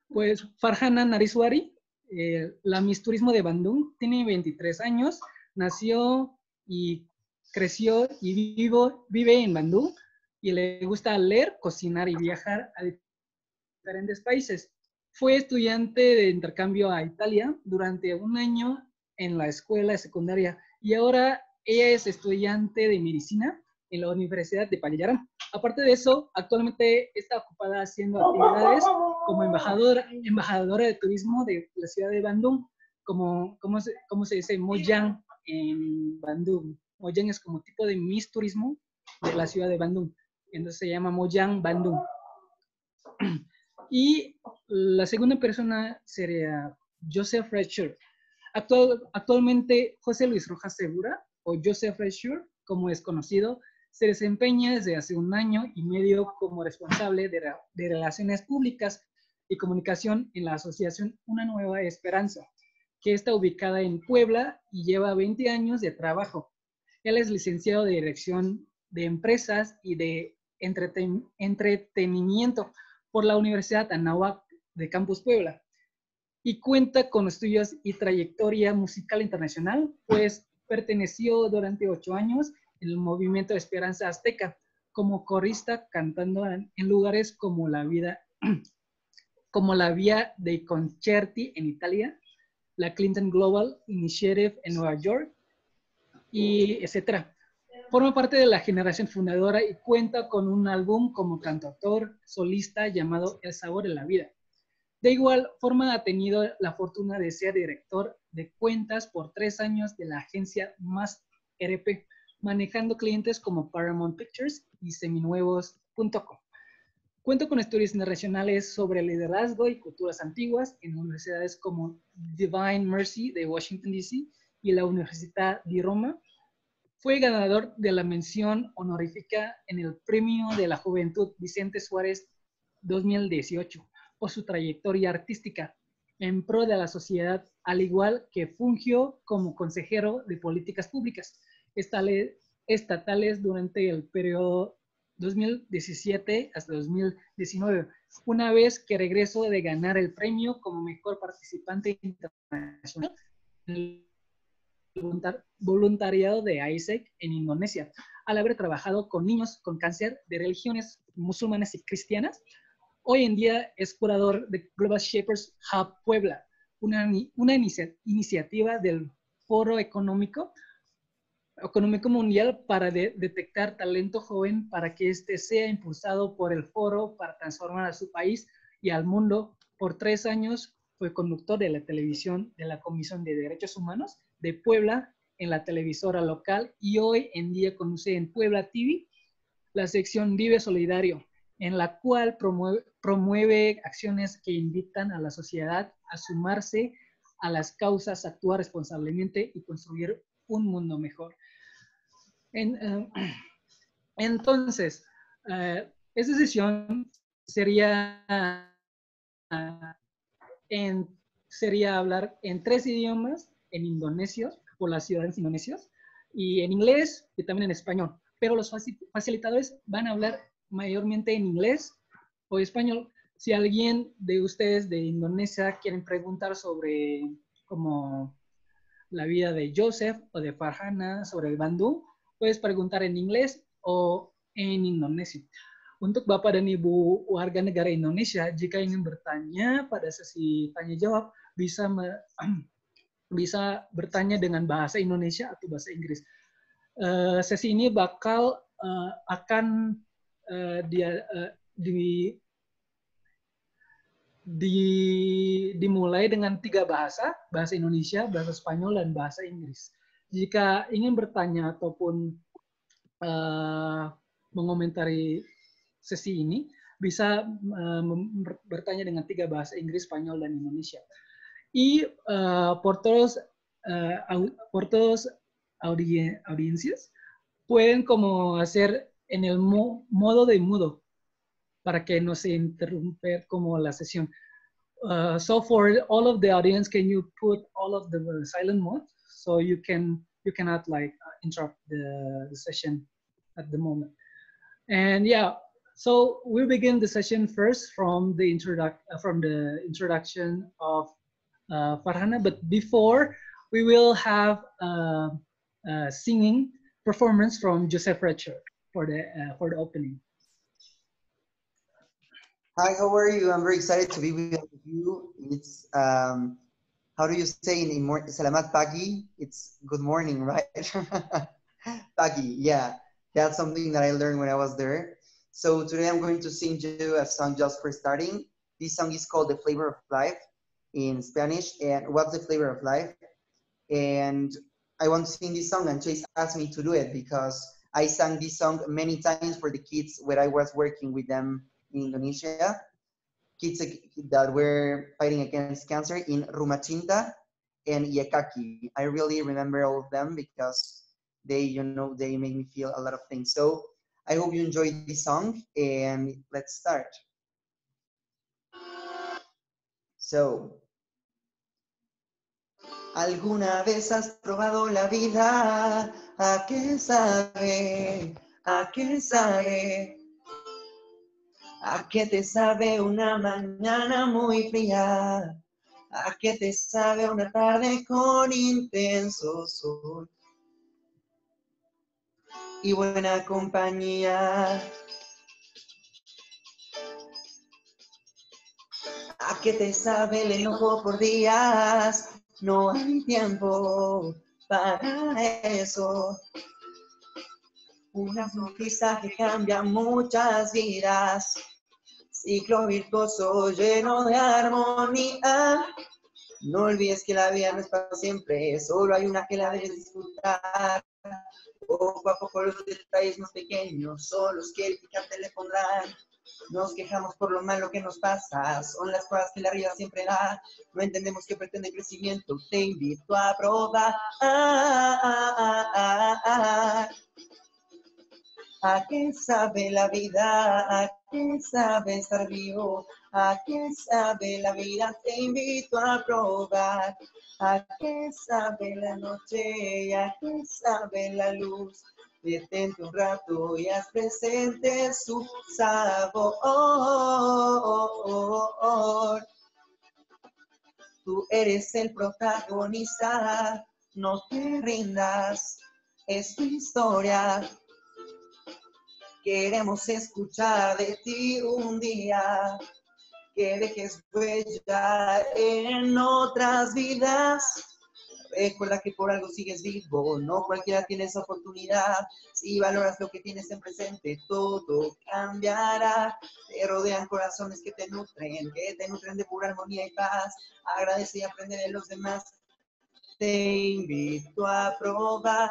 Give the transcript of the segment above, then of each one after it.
Pues Farhana Nariswari, la Miss Turismo de Bandung, tiene 23 años, nació y creció y vive en Bandung y le gusta leer, cocinar y viajar a diferentes países. Fue estudiante de intercambio a Italia durante un año en la escuela secundaria y ahora ella es estudiante de medicina en la Universidad de Payaram. Aparte de eso, actualmente está ocupada haciendo actividades como embajadora de turismo de la ciudad de Bandung, como se dice Mojang en Bandung. Mojang es como tipo de Miss Turismo de la ciudad de Bandung, entonces se llama Mojang Bandung. Y la segunda persona sería Joseph Redsure. Actualmente José Luis Rojas Segura, o Joseph Redsure, como es conocido, se desempeña desde hace un año y medio como responsable de Relaciones Públicas y Comunicación en la Asociación Una Nueva Esperanza, que está ubicada en Puebla y lleva 20 años de trabajo. Él es licenciado de Dirección de Empresas y de Entretenimiento por la Universidad Anáhuac de Campus Puebla y cuenta con estudios y trayectoria musical internacional, pues perteneció durante 8 años en el movimiento de Esperanza Azteca como corista cantando en lugares como la Vía dei Concerti en Italia, la Clinton Global Initiative en Nueva York, y etcétera. Forma parte de la generación fundadora y cuenta con un álbum como cantautor solista llamado El Sabor de la Vida. De igual forma ha tenido la fortuna de ser director de cuentas por 3 años de la agencia Más RP, manejando clientes como Paramount Pictures y seminuevos.com. Cuenta con estudios internacionales sobre liderazgo y culturas antiguas en universidades como Divine Mercy de Washington, D.C. y la Universidad de Roma. Fue ganador de la mención honorífica en el Premio de la Juventud Vicente Suárez 2018 por su trayectoria artística en pro de la sociedad, al igual que fungió como consejero de políticas públicas estatales durante el periodo 2017 hasta 2019, una vez que regresó de ganar el premio como mejor participante internacional en el voluntariado de ISEC en Indonesia, al haber trabajado con niños con cáncer de religiones musulmanas y cristianas. Hoy en día es curador de Global Shapers Hub Puebla, una iniciativa del Foro Económico Mundial para detectar talento joven para que éste sea impulsado por el foro para transformar a su país y al mundo. Por 3 años fue conductor de la televisión de la Comisión de Derechos Humanos de Puebla en la televisora local y hoy en día conduce en Puebla TV la sección Vive Solidario, en la cual promueve acciones que invitan a la sociedad a sumarse a las causas, actuar responsablemente y construir un mundo mejor. Entonces, esta sesión sería hablar en 3 idiomas, en indonesio, por las ciudades indonesias, y en inglés y también en español. Pero los facilitadores van a hablar mayormente en inglés o español. Si alguien de ustedes de Indonesia quieren preguntar sobre como la vida de Joseph o de Farhana, sobre el Bandung, puedes preguntar en inglés o en indonesio. Untuk Bapak dan Ibu warga negara Indonesia, jika ingin bertanya pada sesi tanya jawab, bisa bertanya dengan bahasa Indonesia atau bahasa Inggris. Sesi ini akan dimulai dengan 3 bahasa Indonesia, bahasa Spanyol, dan bahasa Inggris. Jika ingin bertanya ataupun mengomentari sesi ini, bisa bertanya dengan 3 bahasa Inggris, Spanyol, dan Indonesia. Y por todos audiencias pueden como hacer en el modo de mudo para que no se interrumpa como la sesión. So for all of the audience, can you put all of the silent mode so you cannot like interrupt the session at the moment. And yeah, So we'll begin the session first from the introduction of Farhana. But before, we will have a singing performance from Joseph Redsure for the opening. Hi, how are you? I'm very excited to be with you. It's how do you say in Salamat Pagi? It's good morning, right? Pagi, yeah. That's something that I learned when I was there. So today I'm going to sing you a song just for starting. This song is called The Flavor of Life in Spanish. And what's the flavor of life? And I want to sing this song, and Chase asked me to do it because I sang this song many times for the kids when I was working with them in Indonesia. Kids that were fighting against cancer in Rumachinta and Yakaki. I really remember all of them because they, you know, they made me feel a lot of things. So I hope you enjoyed this song, and let's start. So, ¿alguna vez has probado la vida? ¿A qué sabe? ¿A qué sabe? ¿A qué te sabe una mañana muy fría? ¿A qué te sabe una tarde con intenso sol y buena compañía? ¿A qué te sabe el enojo por días? No hay tiempo para eso. Una sonrisa que cambia muchas vidas. Ciclo virtuoso lleno de armonía. No olvides que la vida no es para siempre, solo hay una que la debes disfrutar. Poco a poco los detalles más pequeños son los que el picante le pondrán. Nos quejamos por lo malo que nos pasa, son las cosas que la vida siempre da. No entendemos que pretende crecimiento, te invito a probar. ¿A qué sabe la vida? ¿A qué sabe estar vivo? ¿A qué sabe la vida? Te invito a probar. ¿A qué sabe la noche? ¿A qué sabe la luz? Detente un rato y haz presente su sabor. Tú eres el protagonista, no te rindas, es tu historia. Queremos escuchar de ti un día, que dejes huella en otras vidas. Recuerda que por algo sigues vivo, no cualquiera tiene esa oportunidad. Si valoras lo que tienes en presente, todo cambiará. Te rodean corazones que te nutren de pura armonía y paz. Agradece y aprende de los demás. Te invito a probar.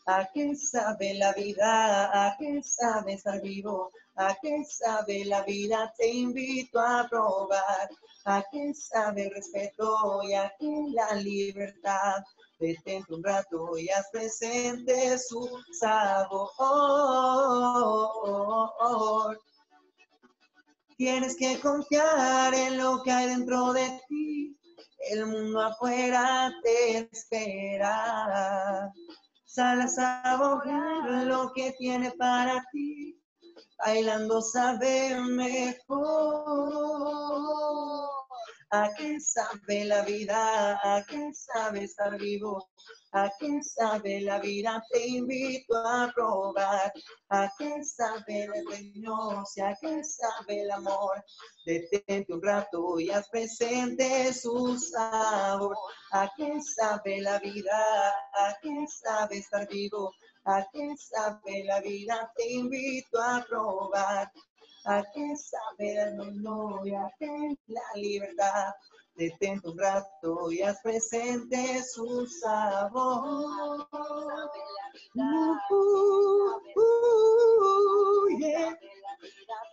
¿A qué sabe la vida? ¿A qué sabe estar vivo? ¿A qué sabe la vida? Te invito a probar. ¿A qué sabe el respeto y a qué la libertad? Detente un rato y haz presente su sabor. Tienes que confiar en lo que hay dentro de ti. El mundo afuera te espera. Sal a saborear lo que tiene para ti. Bailando sabe mejor. ¿A qué sabe la vida? ¿A qué sabe estar vivo? ¿A qué sabe la vida? Te invito a probar. ¿A qué sabe la renuncia? ¿A qué sabe el amor? Detente un rato y haz presente su sabor. ¿A qué sabe la vida? ¿A qué sabe estar vivo? ¿A qué sabe la vida? Te invito a probar. ¿A qué sabe la memoria? ¿A qué la libertad? Detente un rato y haz presente su sabor. Yeah.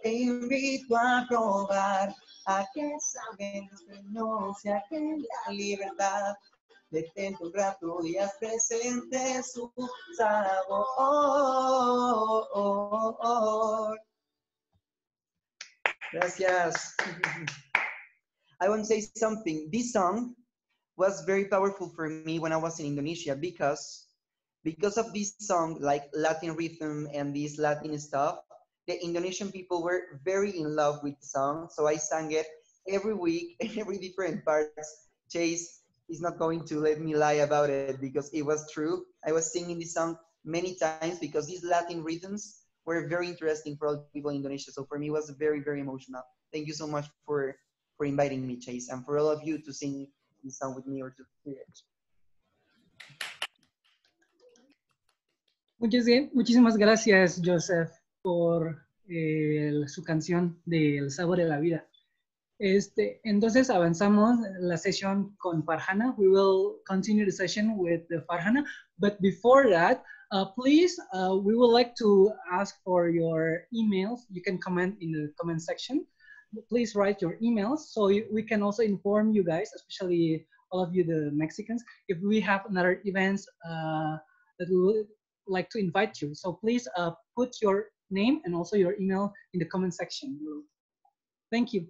Te invito a probar. ¿A qué saben los sueños y a qué la libertad? Detente un rato y haz presente su sabor. Gracias. I want to say something. This song was very powerful for me when I was in Indonesia because because of this song, like Latin rhythm and this Latin stuff, the Indonesian people were very in love with the song. So I sang it every week in every different parts. Chase is not going to let me lie about it because it was true. I was singing this song many times because these Latin rhythms were very interesting for all people in Indonesia. So for me, it was very, very emotional. Thank you so much for inviting me, Chase, and for all of you to sing this song with me or to hear it. Muchísimas gracias, Joseph, por su canción de El sabor de la vida. Entonces avanzamos la sesión con Farhana. We will continue the session with Farhana. But before that, please, we would like to ask for your emails. You can comment in the comment section. Please write your emails so we can also inform you guys, especially all of you, the Mexicans, if we have another events that we would like to invite you. So please put your name and also your email in the comment section. Thank you.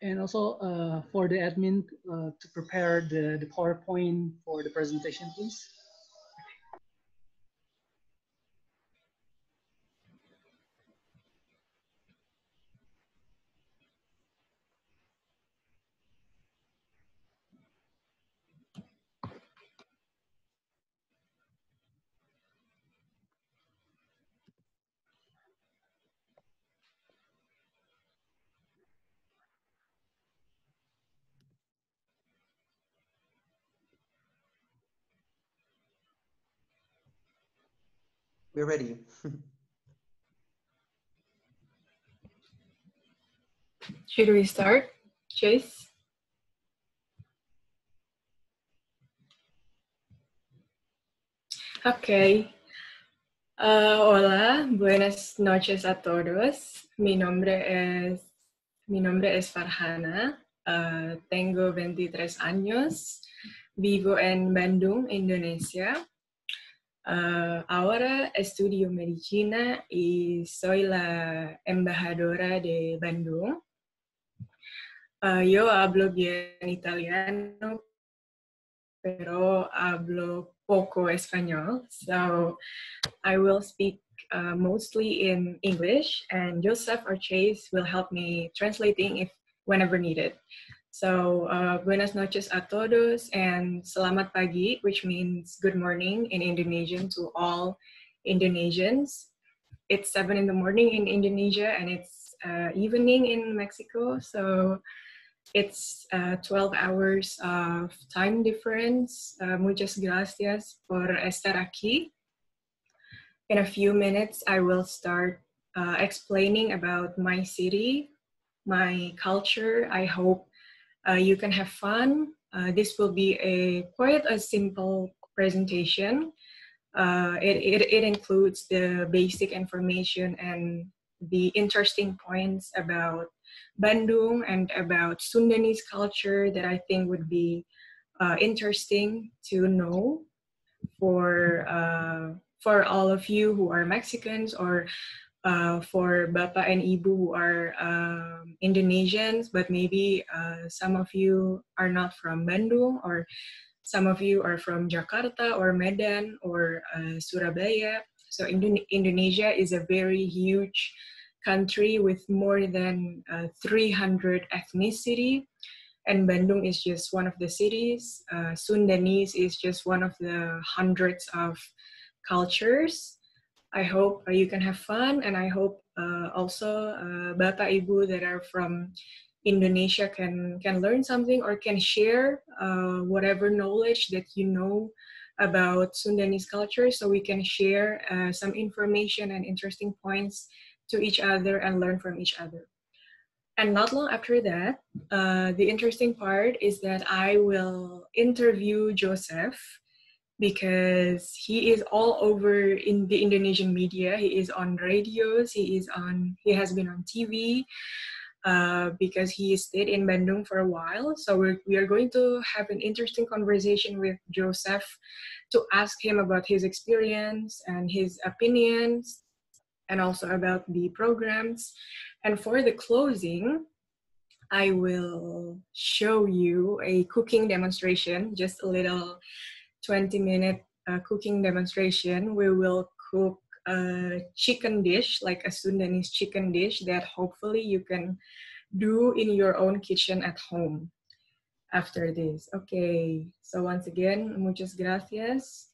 And also for the admin to prepare the PowerPoint for the presentation, please. We're ready. Should we start, Chase? Okay. Hola, buenas noches a todos. Mi nombre es Farhana. Tengo 23 años. Vivo en Bandung, Indonesia. Ahora estudio medicina y soy la embajadora de Bandung. Yo hablo bien italiano, pero hablo poco español. So I will speak mostly in English, and Joseph or Chase will help me translating whenever needed. So, buenas noches a todos and selamat pagi, which means good morning in Indonesian to all Indonesians. It's 7 in the morning in Indonesia and it's evening in Mexico. So it's 12 hours of time difference. Muchas gracias por estar aquí. In a few minutes, I will start explaining about my city, my culture. I hope you can have fun. This will be quite a simple presentation. It includes the basic information and the interesting points about Bandung and about Sundanese culture that I think would be interesting to know for all of you who are Mexicans or for Bapak and Ibu who are Indonesians, but maybe some of you are not from Bandung, or some of you are from Jakarta or Medan or Surabaya. So Indonesia is a very huge country with more than 300 ethnicity, and Bandung is just one of the cities. Sundanese is just one of the hundreds of cultures. I hope you can have fun, and I hope also Bapak Ibu that are from Indonesia can learn something or can share whatever knowledge that you know about Sundanese culture, so we can share some information and interesting points to each other and learn from each other. And not long after that, the interesting part is that I will interview Joseph, because he is all over in the Indonesian media. He is on radios, he has been on TV. because he stayed in Bandung for a while. So we are going to have an interesting conversation with Joseph to ask him about his experience and his opinions, and also about the programs. And for the closing, I will show you a cooking demonstration, just a little 20-minute cooking demonstration. We will cook a chicken dish, like a Sundanese chicken dish that hopefully you can do in your own kitchen at home after this. Okay, so once again, muchas gracias.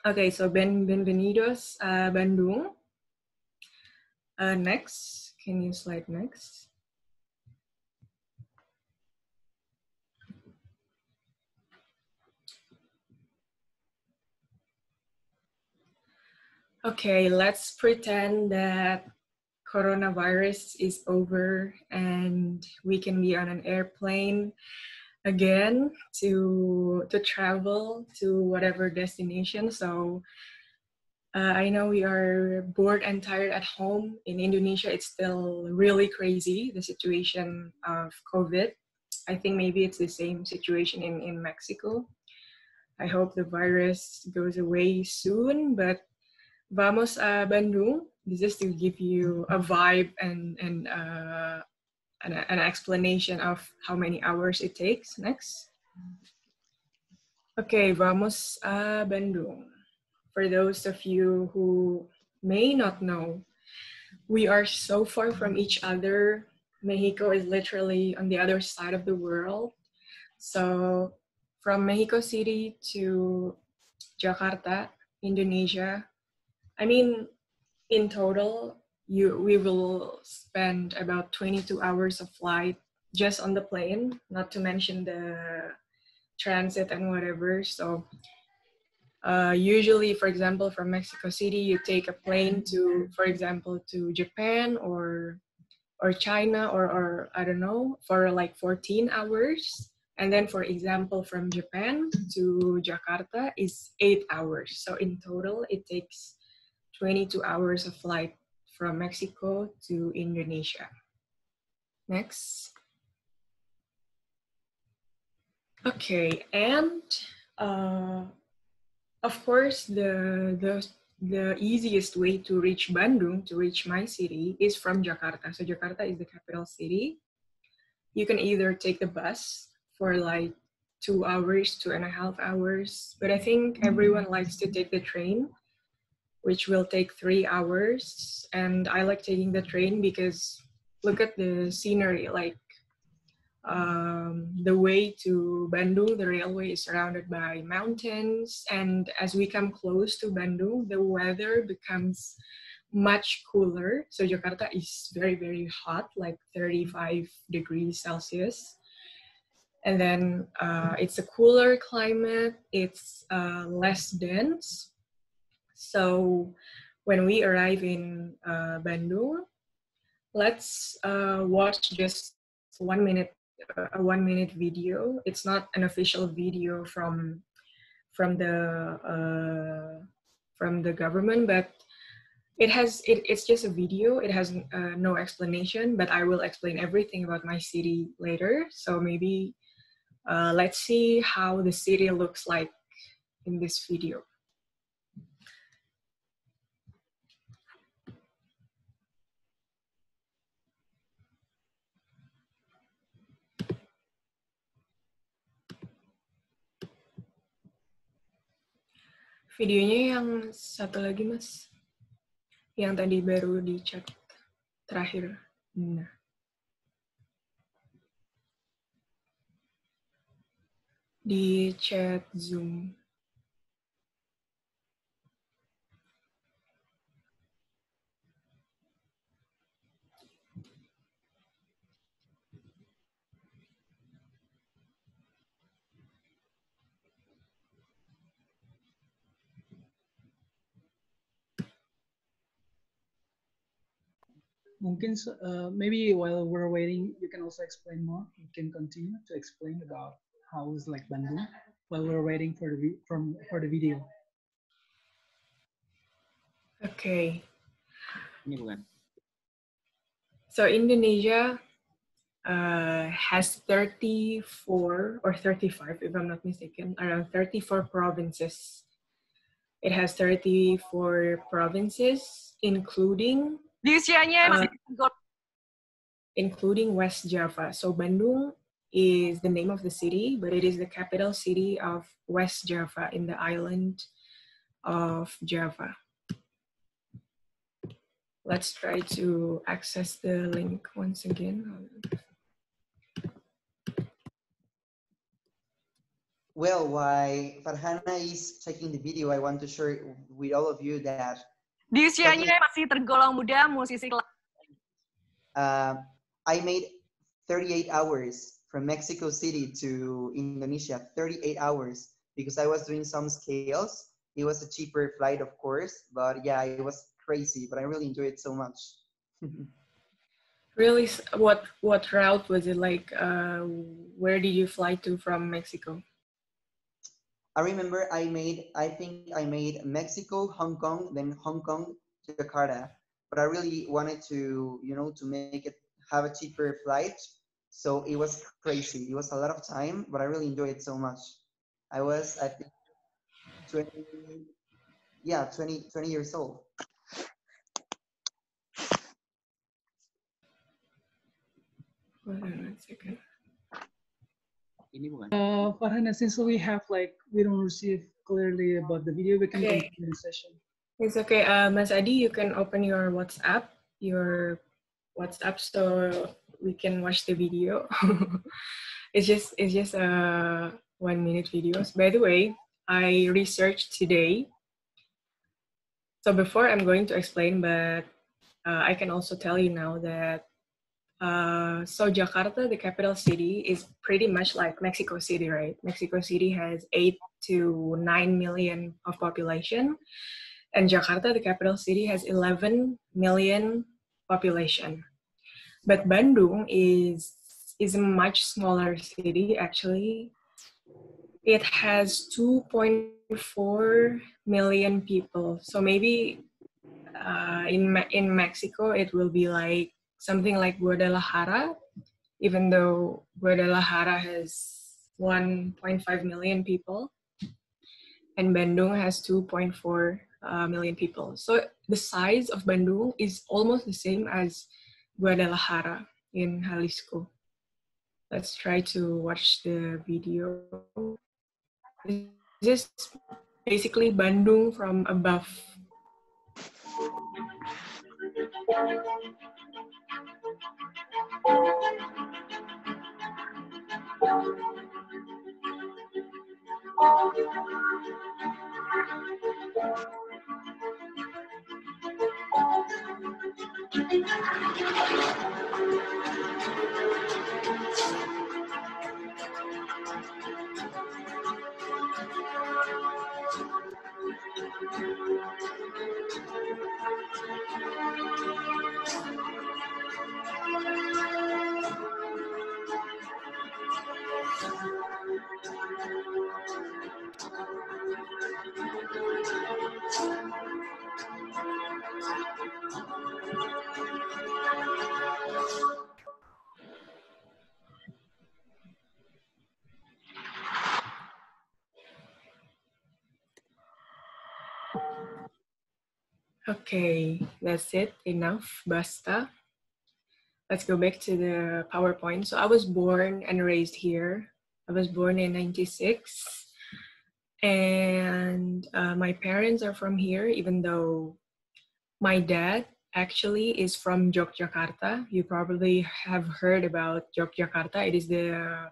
Okay, so bienvenidos a Bandung. Next, can you slide next? Okay, let's pretend that coronavirus is over and we can be on an airplane again to travel to whatever destination. So I know we are bored and tired at home. In Indonesia, it's still really crazy, the situation of COVID. I think maybe it's the same situation in Mexico. I hope the virus goes away soon, but vamos a Bandung. This is to give you a vibe and an explanation of how many hours it takes. Next. Okay, vamos a Bandung. For those of you who may not know, we are so far from each other. Mexico is literally on the other side of the world. So from Mexico City to Jakarta, Indonesia, I mean, in total, we will spend about 22 hours of flight just on the plane, not to mention the transit and whatever. So usually, for example, from Mexico City, you take a plane to, for example, to Japan or China or I don't know, for like 14 hours. And then, for example, from Japan to Jakarta is 8 hours. So in total, it takes 22 hours of flight from Mexico to Indonesia. Next. Okay, and of course, the easiest way to reach Bandung, to reach my city, is from Jakarta. So Jakarta is the capital city. You can either take the bus for like 2 hours, 2.5 hours, but I think everyone likes to take the train, which will take 3 hours. And I like taking the train because look at the scenery, like the way to Bandung, the railway is surrounded by mountains. And as we come close to Bandung, the weather becomes much cooler. So Jakarta is very, very hot, like 35 degrees Celsius. And then it's a cooler climate, it's less dense. So when we arrive in Bandung, let's watch just a 1 minute video. It's not an official video from the government, but it's just a video. It has no explanation, but I will explain everything about my city later. So maybe let's see how the city looks like in this video. Videonya yang satu lagi, Mas. Yang tadi baru di chat terakhir. Nah. Di chat Zoom. Mungkin maybe while we're waiting, you can also explain more. You can continue to explain about how it's like Bandung while we're waiting for the video. Okay. Ini bukan. So Indonesia has 34 or 35, if I'm not mistaken, around 34 provinces. It has 34 provinces, including including West Java. So Bandung is the name of the city, but it is the capital city of West Java in the island of Java. Let's try to access the link once again. Well, while Farhana is checking the video, I want to share with all of you that di usianya masih tergolong muda, musisi I made 38 hours from Mexico City to Indonesia, 38 hours, because I was doing some scales. It was a cheaper flight, of course, but yeah, it was crazy, but I really enjoyed it so much. Really, what route was it like? Where did you fly to from Mexico? I remember I think I made Mexico, Hong Kong, then Hong Kong to Jakarta. But I really wanted to, you know, to make it have a cheaper flight. So it was crazy. It was a lot of time, but I really enjoyed it so much. I was, I think, 20 years old. Hold on 1 second. Farhana, since we don't receive clearly about the video, we can continue the session. It's okay. Mas Adi, you can open your WhatsApp, so we can watch the video. It's just 1 minute videos. By the way, I researched today. So before I'm going to explain, but I can also tell you now that so Jakarta, the capital city, is pretty much like Mexico City, right? Mexico City has 8 to 9 million of population, and Jakarta, the capital city, has 11 million population. But Bandung is a much smaller city, actually. It has 2.4 million people. So maybe in Mexico, it will be like something like Guadalajara, even though Guadalajara has 1.5 million people and Bandung has 2.4 million people. So the size of Bandung is almost the same as Guadalajara in Jalisco. Let's try to watch the video. This is basically Bandung from above. Okay, that's it. Enough. Basta. Let's go back to the PowerPoint. So I was born and raised here. I was born in 96. And my parents are from here, even though my dad actually is from Yogyakarta. You probably have heard about Yogyakarta. It is the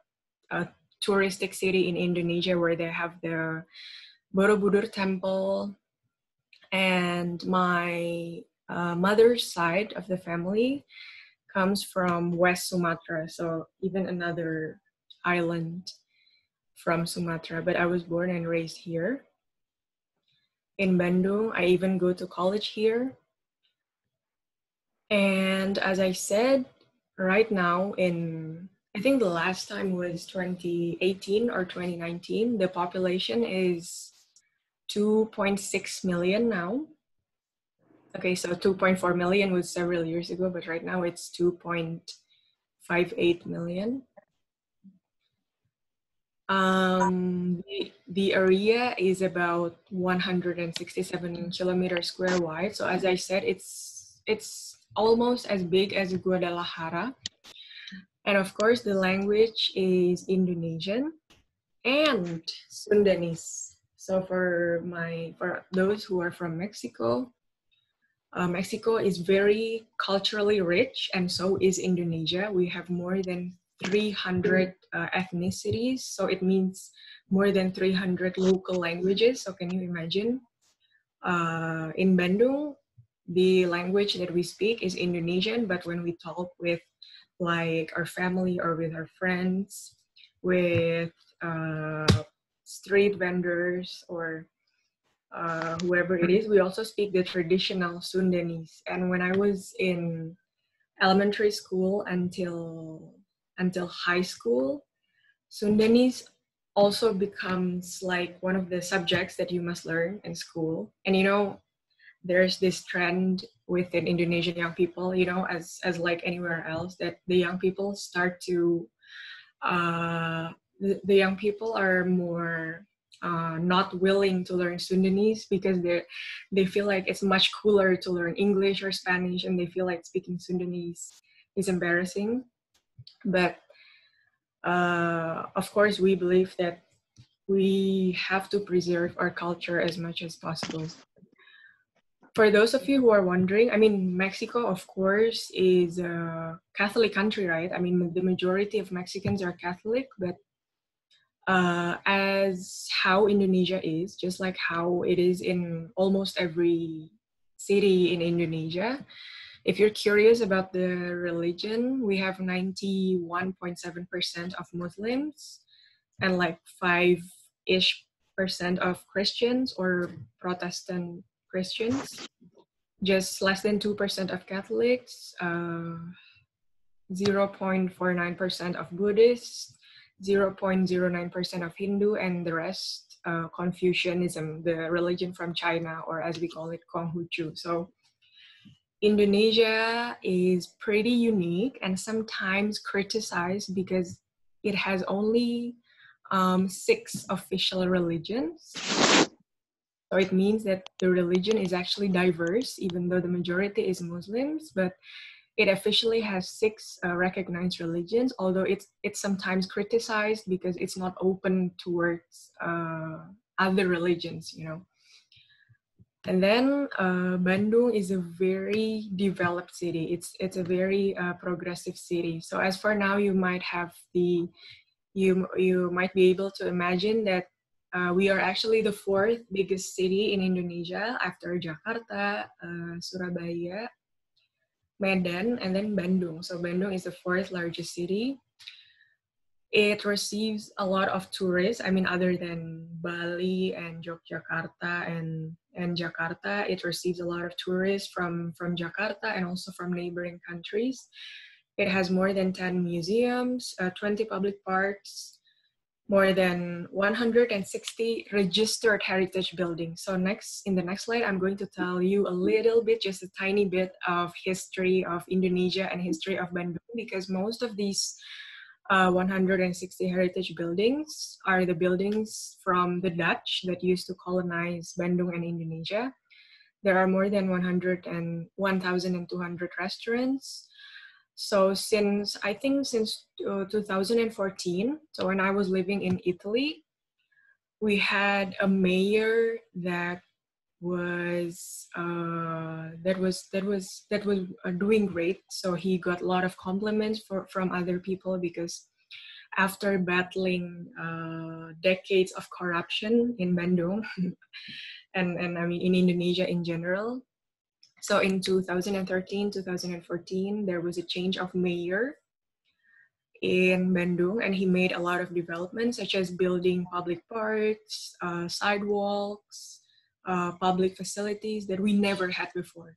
touristic city in Indonesia where they have the Borobudur temple. And my mother's side of the family comes from West Sumatra, so even another island from Sumatra. But I was born and raised here in Bandung. I even go to college here. And as I said, right now I think the last time was 2018 or 2019, the population is 2.6 million now. Okay, so 2.4 million was several years ago, but right now it's 2.58 million. The area is about 167 kilometers square wide. So as I said, it's almost as big as Guadalajara. And of course, the language is Indonesian and Sundanese. So for those who are from Mexico, Mexico is very culturally rich, and so is Indonesia. We have more than 300 ethnicities, so it means more than 300 local languages. So can you imagine? In Bandung, the language that we speak is Indonesian, but when we talk with like our family or with our friends, with street vendors or whoever it is, we also speak the traditional Sundanese. And when I was in elementary school until high school, Sundanese also becomes like one of the subjects that you must learn in school. And you know, there's this trend within Indonesian young people, you know, as like anywhere else, that the young people start to the young people are more not willing to learn Sundanese because they feel like it's much cooler to learn English or Spanish, and they feel like speaking Sundanese is embarrassing. But of course, we believe that we have to preserve our culture as much as possible. For those of you who are wondering, I mean, Mexico, of course, is a Catholic country, right? I mean, the majority of Mexicans are Catholic, but as how Indonesia is, just like how it is in almost every city in Indonesia, if you're curious about the religion, we have 91.7% of Muslims and like 5-ish% of Christians or Protestant Christians, just less than 2% of Catholics, 0.49% of Buddhists, 0.09% of Hindu, and the rest Confucianism, the religion from China, or as we call it, Konghucu. So Indonesia is pretty unique and sometimes criticized because it has only 6 official religions. So it means that the religion is actually diverse, even though the majority is Muslims, but it officially has 6 recognized religions, although it's sometimes criticized because it's not open towards other religions, you know. And then Bandung is a very developed city. It's a very progressive city. So as for now, you might be able to imagine that we are actually the 4th biggest city in Indonesia after Jakarta, Surabaya, Medan, and then Bandung. So Bandung is the 4th largest city. It receives a lot of tourists. I mean, other than Bali and Yogyakarta and Jakarta, it receives a lot of tourists from Jakarta and also from neighboring countries. It has more than 10 museums, 20 public parks, more than 160 registered heritage buildings. So in the next slide, I'm going to tell you a little bit, just a tiny bit of history of Indonesia and history of Bandung, because most of these 160 heritage buildings are the buildings from the Dutch that used to colonize Bandung and Indonesia. There are more than 1,200 restaurants. So since 2014, so when I was living in Italy, we had a mayor that was doing great. So he got a lot of compliments from other people because after battling decades of corruption in Bandung and I mean in Indonesia in general. So in 2013, 2014, there was a change of mayor in Bandung, and he made a lot of developments such as building public parks, sidewalks, public facilities that we never had before.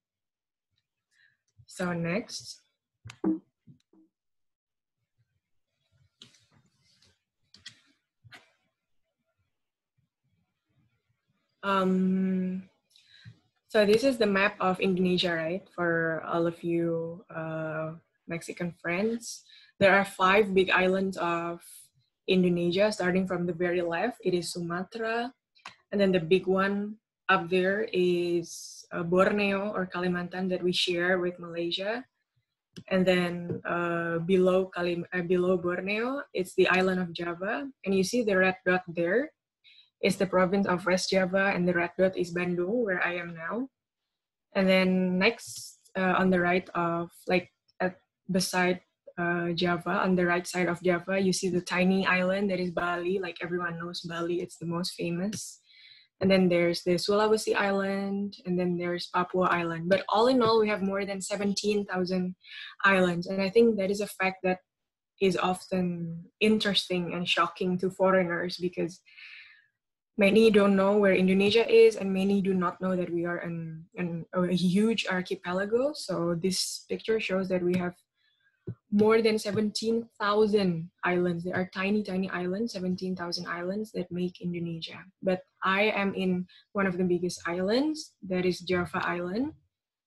So next. So this is the map of Indonesia, right? For all of you Mexican friends. There are 5 big islands of Indonesia, starting from the very left. It is Sumatra. And then the big one up there is Borneo or Kalimantan that we share with Malaysia. And then below Borneo, it's the island of Java. And you see the red dot there. Is the province of West Java, and the red dot is Bandung, where I am now. And then next, on the right of, beside Java, on the right side of Java, you see the tiny island that is Bali. Like everyone knows Bali, it's the most famous. And then there's the Sulawesi Island, and then there's Papua Island. But all in all, we have more than 17,000 islands. And I think that is a fact that is often interesting and shocking to foreigners, because many don't know where Indonesia is, and many do not know that we are a huge archipelago. So this picture shows that we have more than 17,000 islands. There are tiny, tiny islands, 17,000 islands that make Indonesia. But I am in one of the biggest islands, that is Java Island.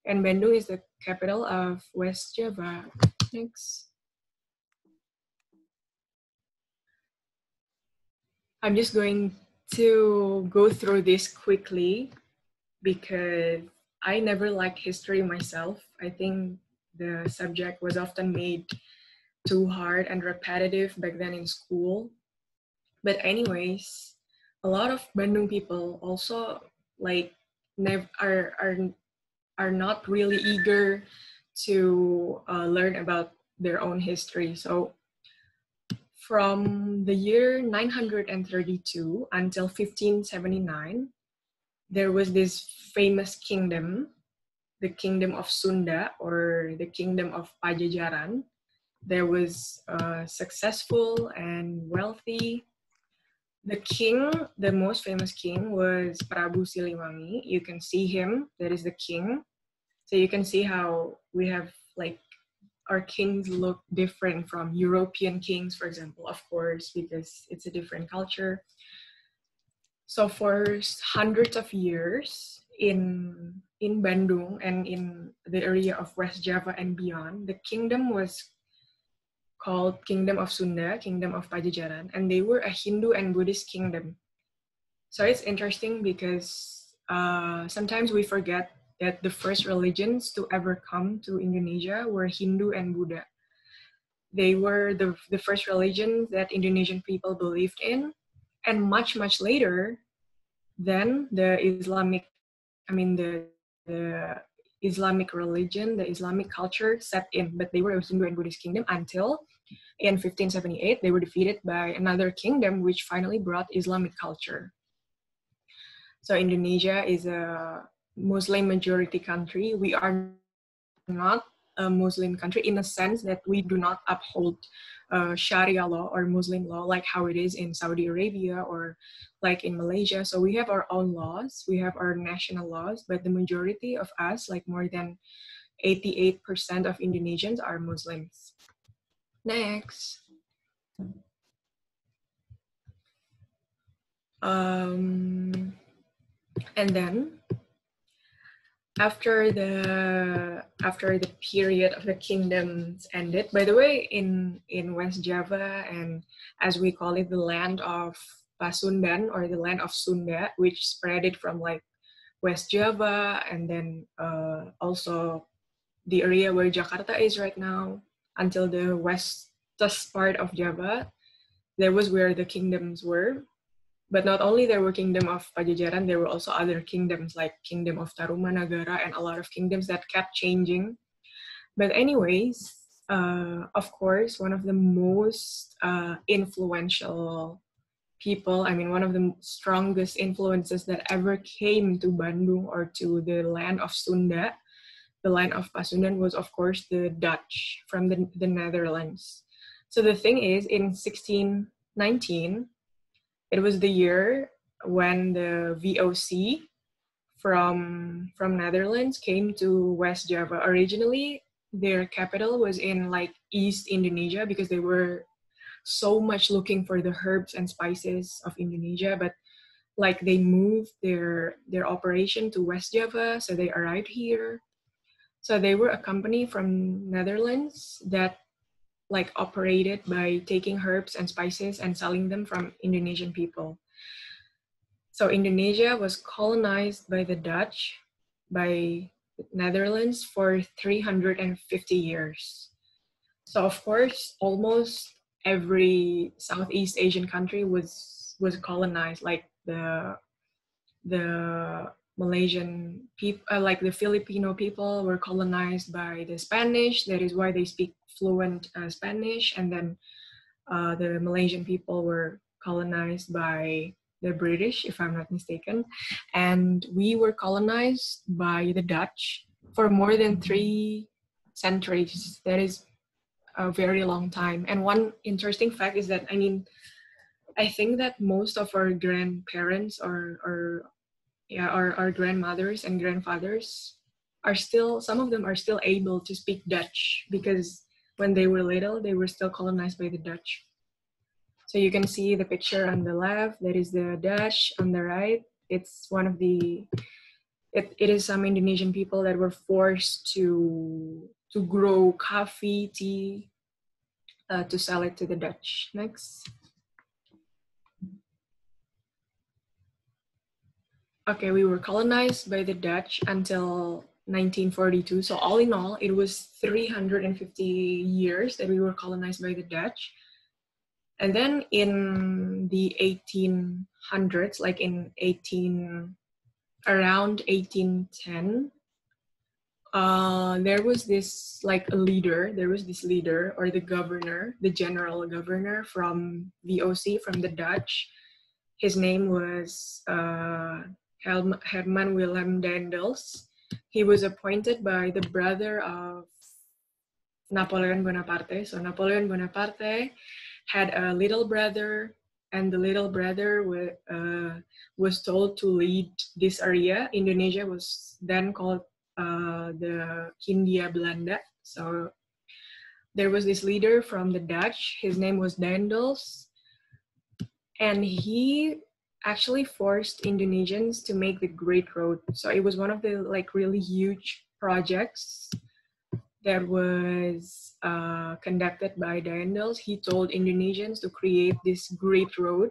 And Bandung is the capital of West Java. Next. I'm just going to go through this quickly because I never liked history myself. I think the subject was often made too hard and repetitive back then in school. But anyways, a lot of Bandung people also are not really eager to learn about their own history. So from the year 932 until 1579, there was this famous kingdom, the kingdom of Sunda, or the kingdom of Pajajaran. There was successful and wealthy. The king, the most famous king, was Prabu Siliwangi. You can see him, that is the king. So you can see how we have our kings look different from European kings, for example, of course, because it's a different culture. So for hundreds of years in Bandung and in the area of West Java and beyond, the kingdom was called Kingdom of Sunda, Kingdom of Pajajaran, and they were a Hindu and Buddhist kingdom. So it's interesting because sometimes we forget that the first religions to ever come to Indonesia were Hindu and Buddha. They were the first religion that Indonesian people believed in, and much, much later, then the Islamic religion, the Islamic culture set in, but they were a Hindu and Buddhist kingdom until in 1578, they were defeated by another kingdom, which finally brought Islamic culture. So Indonesia is a Muslim majority country. We are not a Muslim country in the sense that we do not uphold Sharia law or Muslim law like how it is in Saudi Arabia or like in Malaysia. So we have our own laws, we have our national laws, but the majority of us, like more than 88% of Indonesians, are Muslims. Next. And then after the period of the kingdoms ended, by the way, in West Java, and as we call it, the land of Pasundan, or the land of Sunda, which spread it from like West Java and then also the area where Jakarta is right now until the western part of Java. There was where the kingdoms were. But not only there were kingdom of Pajajaran, there were also other kingdoms like kingdom of Tarumanagara and a lot of kingdoms that kept changing. But anyways, of course, one of the most influential people, one of the strongest influences that ever came to Bandung or to the land of Sunda, the land of Pasundan, was of course the Dutch from the Netherlands. So the thing is, in 1619, it was the year when the VOC from Netherlands came to West Java. Originally, their capital was in like East Indonesia because they were so much looking for the herbs and spices of Indonesia. But like they moved their operation to West Java, so they arrived here. So they were a company from Netherlands that like operated by taking herbs and spices and selling them from Indonesian people. So Indonesia was colonized by the Dutch, by Netherlands for 350 years. So of course, almost every Southeast Asian country was colonized, like the Malaysian people, like the Filipino people were colonized by the Spanish. That is why they speak fluent Spanish. And then the Malaysian people were colonized by the British, if I'm not mistaken. And we were colonized by the Dutch for more than 3 centuries. That is a very long time. And one interesting fact is that, I mean, I think that most of our grandparents or our grandmothers and grandfathers are still, some of them are still able to speak Dutch because when they were little, they were still colonized by the Dutch. So you can see the picture on the left, that is the Dutch. On the right, it's one of the, it is some Indonesian people that were forced to grow coffee, tea, to sell it to the Dutch. Next. Okay, we were colonized by the Dutch until 1942. So all in all, it was 350 years that we were colonized by the Dutch. And then in the 1800s, like in around 1810, there was this like a leader, or the governor, the general governor from VOC, from the Dutch. His name was Herman Willem Daendels. He was appointed by the brother of Napoleon Bonaparte. So Napoleon Bonaparte had a little brother, and the little brother was told to lead this area. Indonesia was then called the Hindia Belanda. So there was this leader from the Dutch. His name was Daendels, and he actually forced Indonesians to make the Great Road. So it was one of the like really huge projects that was conducted by Daendels. He told Indonesians to create this Great Road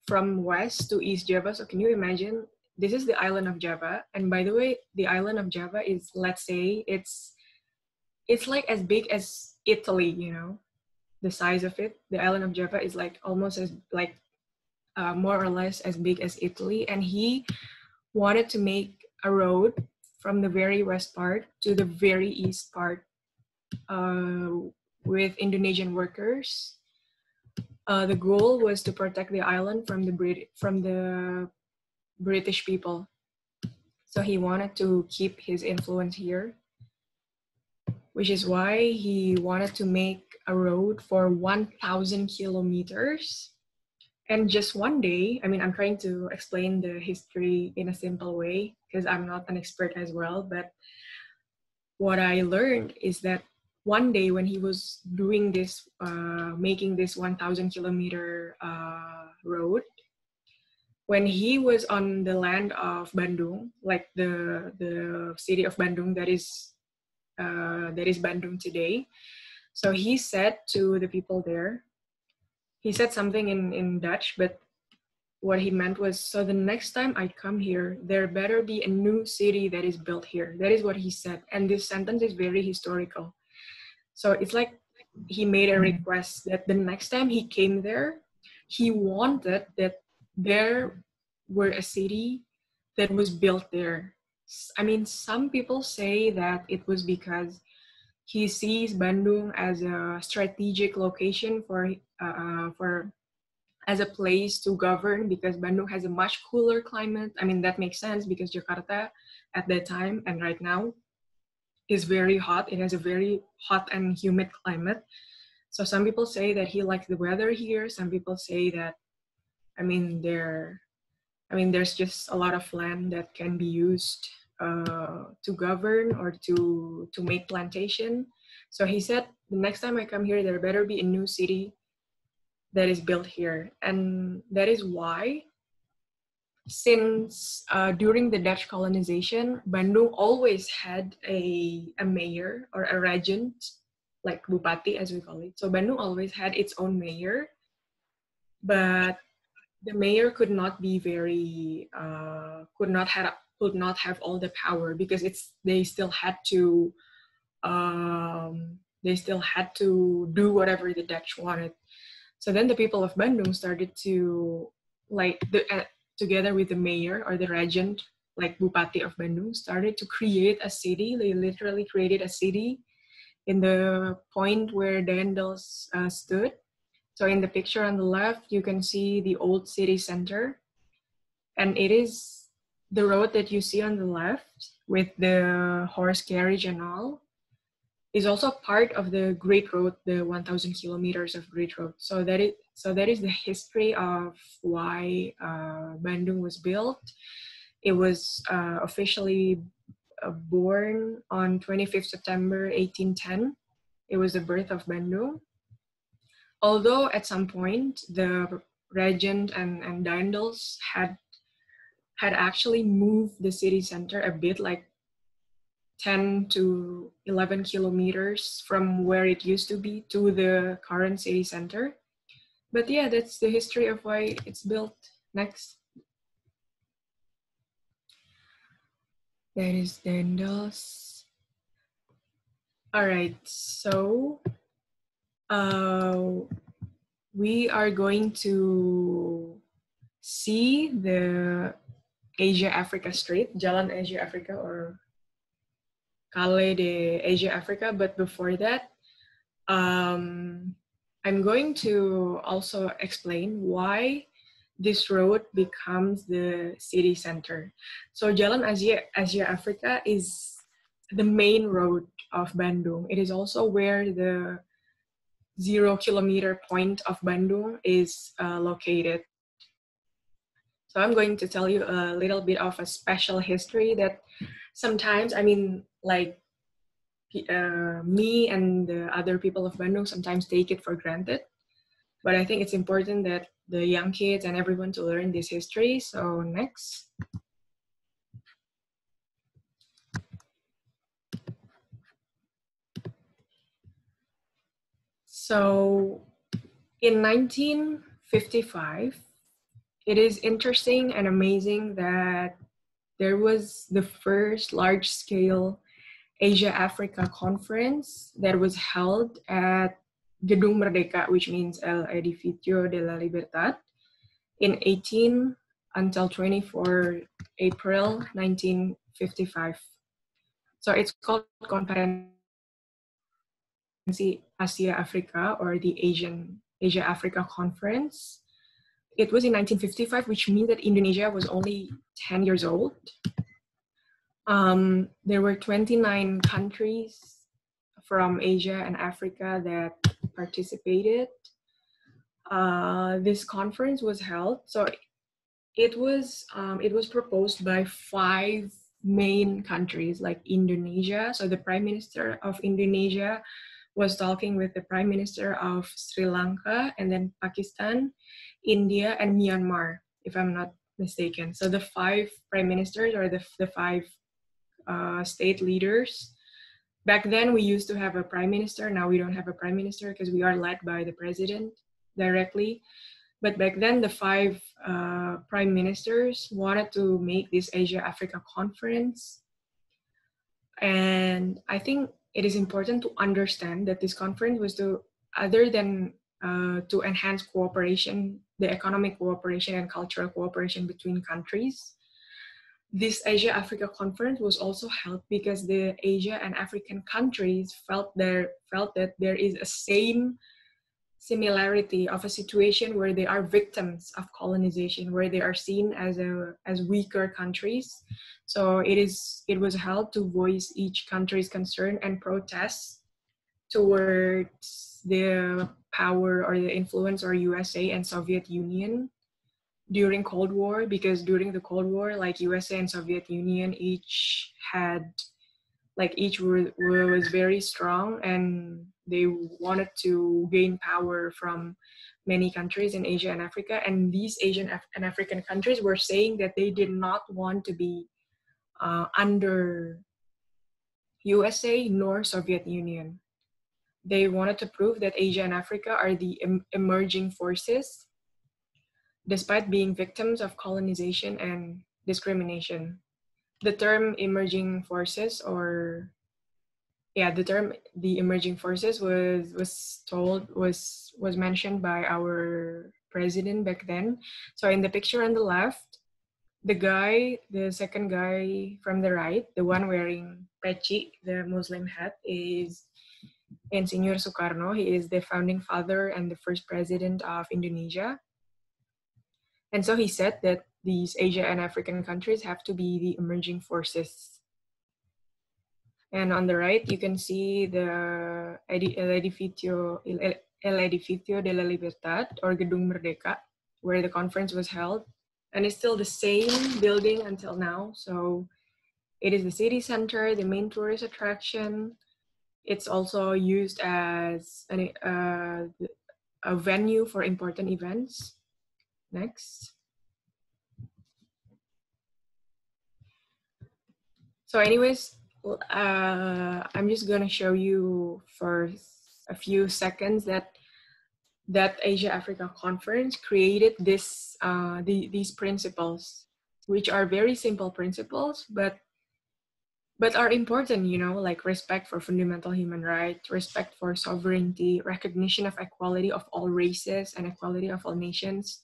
from West to East Java. So can you imagine? This is the island of Java. And by the way, the island of Java is, let's say, it's like as big as Italy, you know, the size of it. The island of Java is like almost as like more or less as big as Italy. And he wanted to make a road from the very west part to the very east part with Indonesian workers. The goal was to protect the island from the British people. So he wanted to keep his influence here, which is why he wanted to make a road for 1,000 kilometers. And just one day, I mean, I'm trying to explain the history in a simple way because I'm not an expert as well, but what I learned is that one day when he was doing this, making this 1,000 kilometer road, when he was on the land of Bandung, like the city of Bandung that is Bandung today, so he said to the people there, he said something in Dutch, but what he meant was, so the next time I come here, there better be a new city that is built here. That is what he said. And this sentence is very historical. So it's like he made a request that the next time he came there, he wanted that there were a city that was built there. I mean, some people say that it was because he sees Bandung as a strategic location for as a place to govern, because Bandung has a much cooler climate. I mean, that makes sense because Jakarta at that time and right now is very hot. It has a very hot and humid climate. So some people say that he likes the weather here. Some people say that, there's just a lot of land that can be used to govern or to make plantation. So he said, the next time I come here, there better be a new city that is built here. And that is why since during the Dutch colonization, Bandung always had a mayor or a regent, like Bupati as we call it. So Bandung always had its own mayor, but the mayor could not be very, could not have all the power, because they still had to do whatever the Dutch wanted. So then the people of Bandung started to, like, together with the mayor or the regent, like Bupati of Bandung, started to create a city. They literally created a city in the point where Daendels stood. So in the picture on the left, you can see the old city center. And it is the road that you see on the left with the horse carriage and all is also part of the Great Road, the 1,000 kilometers of Great Road. So that is the history of why Bandung was built. It was officially born on 25th September 1810. It was the birth of Bandung. Although at some point the regent and Daendels had actually moved the city center a bit, like 10 to 11 kilometers from where it used to be to the current city center. But yeah, that's the history of why it's built. Next. That is Daendels. All right, so we are going to see the Asia-Africa Strait, Jalan Asia-Africa, or Calle de Asia-Africa. But before that, I'm going to also explain why this road becomes the city center. So Jalan Asia-Africa is the main road of Bandung. It is also where the 0 kilometer point of Bandung is located. So I'm going to tell you a little bit of a special history that sometimes, I mean, like me and the other people of Bandung sometimes take it for granted. But I think it's important that the young kids and everyone to learn this history. So next. So in 1955, it is interesting and amazing that there was the first large-scale Asia-Africa conference that was held at Gedung Merdeka, which means El Edificio de la Libertad, in 18 until 24 April 1955. So it's called Conferensi Asia-Africa, or the Asia-Africa Conference. It was in 1955, which means that Indonesia was only 10 years old. There were 29 countries from Asia and Africa that participated. This conference was held. So it was proposed by 5 main countries, like Indonesia. So the Prime Minister of Indonesia was talking with the Prime Minister of Sri Lanka, and then Pakistan, India, and Myanmar, if I'm not mistaken. So the 5 prime ministers, or the 5 state leaders. Back then, we used to have a prime minister. Now we don't have a prime minister because we are led by the president directly. But back then, the 5 prime ministers wanted to make this Asia-Africa conference. And I think it is important to understand that this conference was to, other than to enhance cooperation, the economic cooperation and cultural cooperation between countries, this Asia-Africa conference was also held because the Asia and African countries felt that there is a similarity of a situation where they are victims of colonization, where they are seen as weaker countries. So it was held to voice each country's concern and protest towards the power or the influence or USA and Soviet Union during Cold War, because during the Cold War, like USA and Soviet Union each was very strong, and they wanted to gain power from many countries in Asia and Africa. And these Asian and African countries were saying that they did not want to be under USA nor Soviet Union. They wanted to prove that Asia and Africa are the emerging forces, despite being victims of colonization and discrimination. The term emerging forces, or the term the emerging forces was mentioned by our president back then. So in the picture on the left, the second guy from the right, the one wearing peci, the Muslim hat, is Insinyur Soekarno. He is the founding father and the first president of Indonesia. And so he said that these Asia and African countries have to be the emerging forces. And on the right, you can see the El Edificio de la Libertad, or Gedung Merdeka, where the conference was held. And it's still the same building until now. So it is the city center, the main tourist attraction. It's also used as a venue for important events. Next. So anyways, I'm just gonna show you for a few seconds that Asia Africa conference created these principles, which are very simple principles, but are important, you know, like respect for fundamental human rights, respect for sovereignty, recognition of equality of all races and equality of all nations,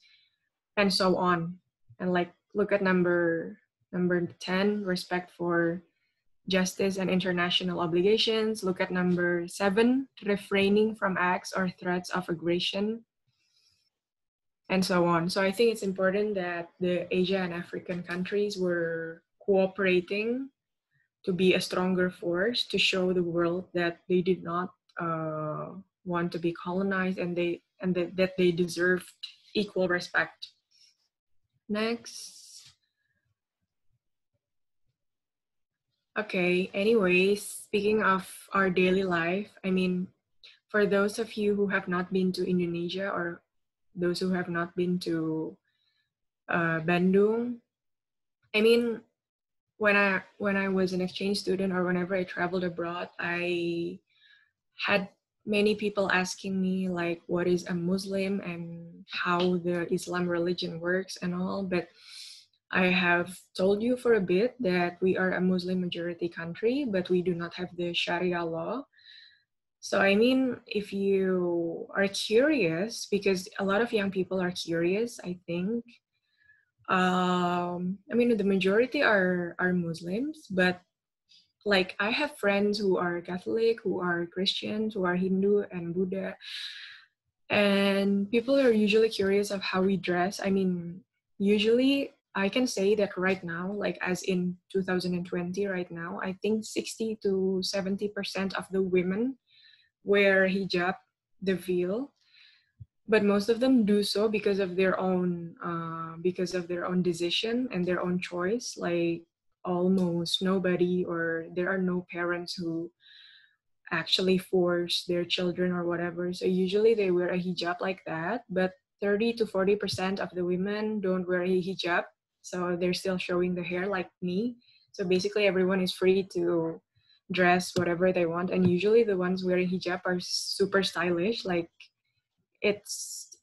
and so on. And like, look at number 10, respect for justice and international obligations. Look at number 7, refraining from acts or threats of aggression, and so on. So I think it's important that the Asia and African countries were cooperating to be a stronger force, to show the world that they did not want to be colonized, and that they deserved equal respect. Next. Okay, anyways, speaking of our daily life, I mean, for those of you who have not been to Indonesia, or those who have not been to Bandung, I mean, when I was an exchange student, or whenever I traveled abroad, I had many people asking me like, what is a Muslim and how the Islam religion works and all. But I have told you for a bit that we are a Muslim majority country, but we do not have the Sharia law. So I mean, if you are curious, because a lot of young people are curious, I think. I mean, the majority are Muslims, but like I have friends who are Catholic, who are Christians, who are Hindu and Buddha. And people are usually curious of how we dress. I mean, usually I can say that right now, like as in 2020 right now, I think 60 to 70% of the women wear hijab, the veil. But most of them do so because of their own decision and their own choice. Like almost nobody, or there are no parents who actually force their children or whatever. So usually they wear a hijab like that, but 30 to 40% of the women don't wear a hijab. So they're still showing the hair like me. So basically everyone is free to dress whatever they want. And usually the ones wearing hijab are super stylish. Like it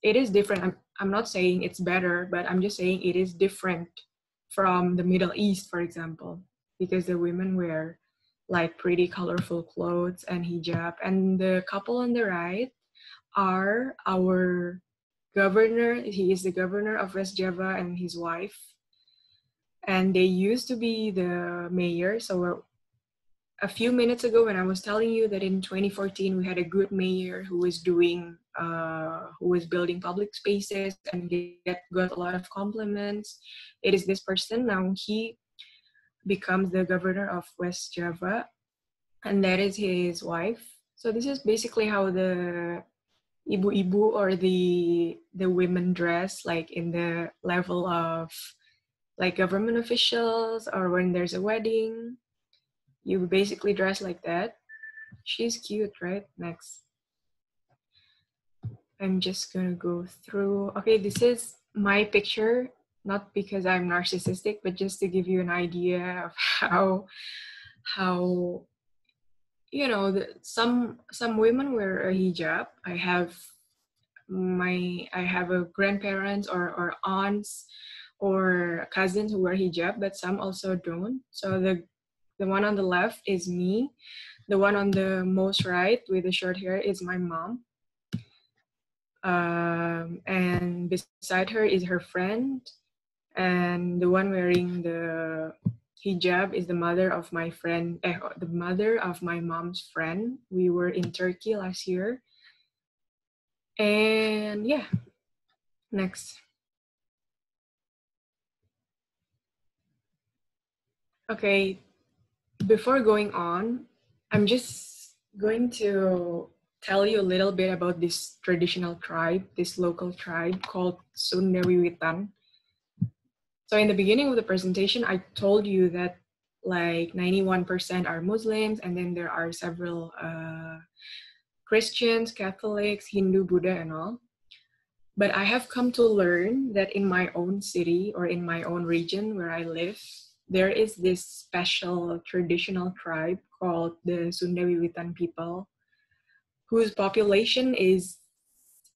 is different. I'm not saying it's better, but I'm just saying it is different from the Middle East, for example, because the women wear like pretty colorful clothes and hijab. And the couple on the right are our governor. He is the governor of West Java and his wife. And they used to be the mayor. So a few minutes ago, when I was telling you that in 2014 we had a good mayor who was building public spaces and got a lot of compliments, it is this person. Now he becomes the governor of West Java, and that is his wife. So this is basically how the ibu-ibu, or the women dress, like in the level of like government officials, or when there's a wedding. You basically dress like that. She's cute, right? Next. I'm just gonna go through. Okay, this is my picture, not because I'm narcissistic, but just to give you an idea of how you know some women wear a hijab. I have a grandparents or aunts or cousins who wear hijab, but some also don't. So the one on the left is me. The one on the most right with the short hair is my mom. And beside her is her friend. And the one wearing the hijab is the mother of my friend, the mother of my mom's friend. We were in Turkey last year. And yeah, next. Okay, before going on, I'm just going to tell you a little bit about this traditional tribe, this local tribe called Sundawiwitan. So in the beginning of the presentation, I told you that like 91% are Muslims, and then there are several Christians, Catholics, Hindu, Buddha, and all. But I have come to learn that in my own city or in my own region where I live, there is this special traditional tribe called the Sundawiwitan people, whose population is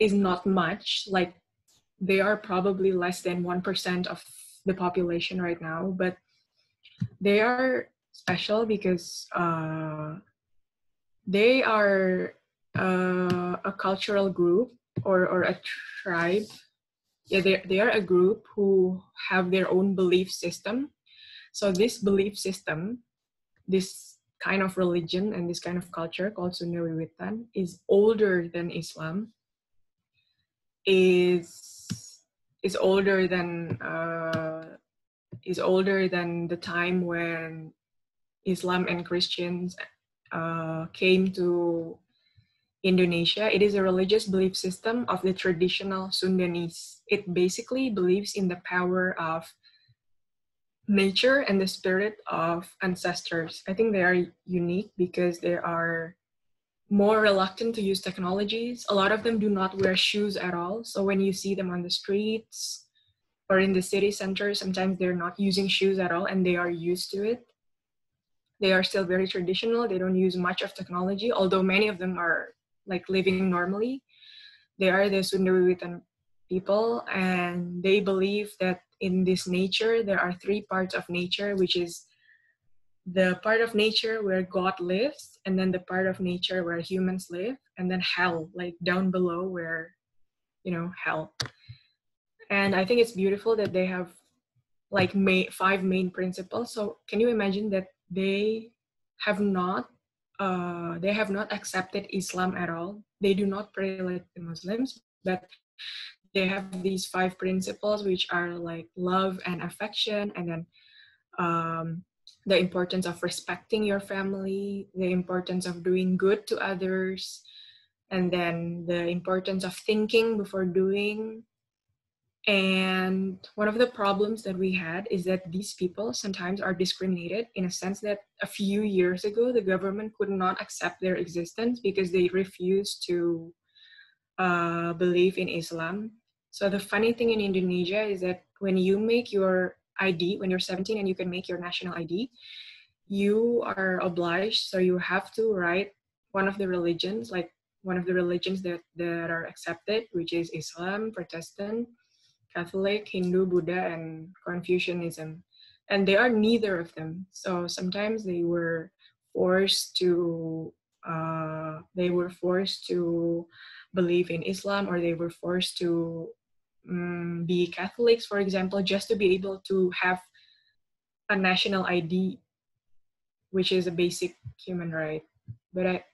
not much. Like they are probably less than 1% of the population right now, but they are special because they are a cultural group or a tribe. Yeah, they are a group who have their own belief system. So this belief system, this kind of religion and this kind of culture called Sundawiwitan is older than Islam, is older than the time when Islam and Christians came to Indonesia. It is a religious belief system of the traditional Sundanese. It basically believes in the power of nature and the spirit of ancestors. I think they are unique because they are more reluctant to use technologies. A lot of them do not wear shoes at all. So when you see them on the streets or in the city center, sometimes they're not using shoes at all and they are used to it. They are still very traditional. They don't use much of technology, although many of them are like living normally. They are the Sundawiwitan people, and they believe that in this nature, there are three parts of nature, which is the part of nature where God lives, and then the part of nature where humans live, and then hell, like down below where, hell. And I think it's beautiful that they have like 5 main principles. So can you imagine that they have not accepted Islam at all? They do not pray like the Muslims, but they have these 5 principles, which are like love and affection, and then the importance of respecting your family, the importance of doing good to others, and then the importance of thinking before doing. And one of the problems that we had is that these people sometimes are discriminated in a sense that a few years ago, the government could not accept their existence because they refused to believe in Islam. So the funny thing in Indonesia is that when you make your ID, when you're 17 and you can make your national ID, you are obliged, so you have to write one of the religions, like one of the religions that are accepted, which is Islam, Protestant, Catholic, Hindu, Buddha, and Confucianism. And they are neither of them. So sometimes they were forced to believe in Islam, or they were forced to be Catholics, for example, just to be able to have a national ID, which is a basic human right. But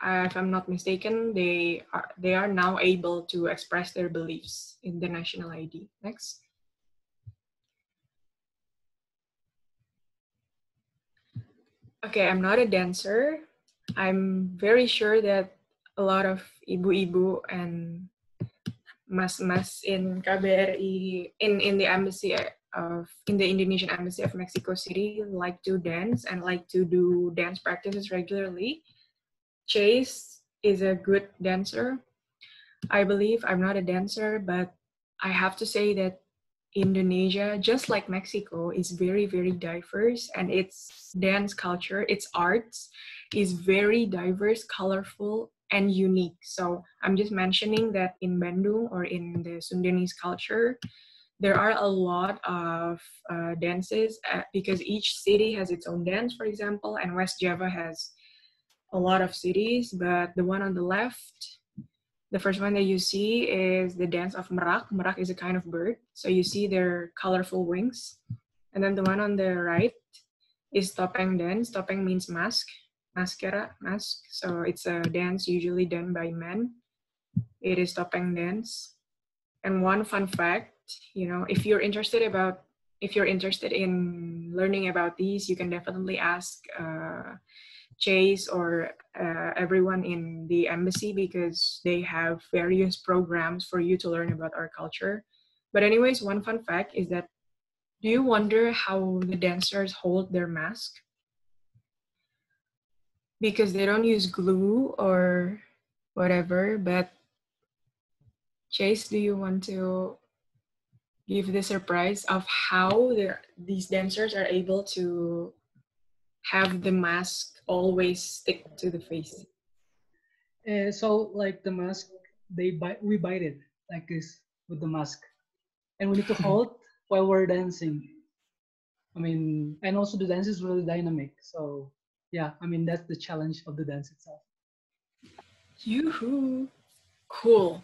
if I'm not mistaken, they are now able to express their beliefs in the national ID. Next. Okay, I'm not a dancer. I'm very sure that a lot of ibu-ibu and mas-mas in KBRI, in the embassy in the Indonesian embassy of Mexico City like to dance and like to do dance practices regularly. Chase is a good dancer. I believe I'm not a dancer, but I have to say that Indonesia, just like Mexico, is very, very diverse, and its dance culture, its arts, is very diverse, colorful, and unique. So I'm just mentioning that in Bandung or in the Sundanese culture, there are a lot of dances because each city has its own dance, for example, and West Java has a lot of cities, but the one on the left, the first one that you see is the dance of merak. Merak is a kind of bird. So you see their colorful wings. And then the one on the right is topeng dance. Topeng means mask, maskera, mask. So it's a dance usually done by men. It is topeng dance. And one fun fact, you know, if you're interested in learning about these, you can definitely ask Chase or everyone in the embassy, because they have various programs for you to learn about our culture. But anyways, one fun fact is that, do you wonder how the dancers hold their mask? Because they don't use glue or whatever, but Chase, do you want to give the surprise of how these dancers are able to have the mask always stick to the face? So like the mask, we bite it like this with the mask, and we need to hold while we're dancing. I mean, and also the dance is really dynamic. So yeah, I mean that's the challenge of the dance itself. Yoo-hoo! Cool.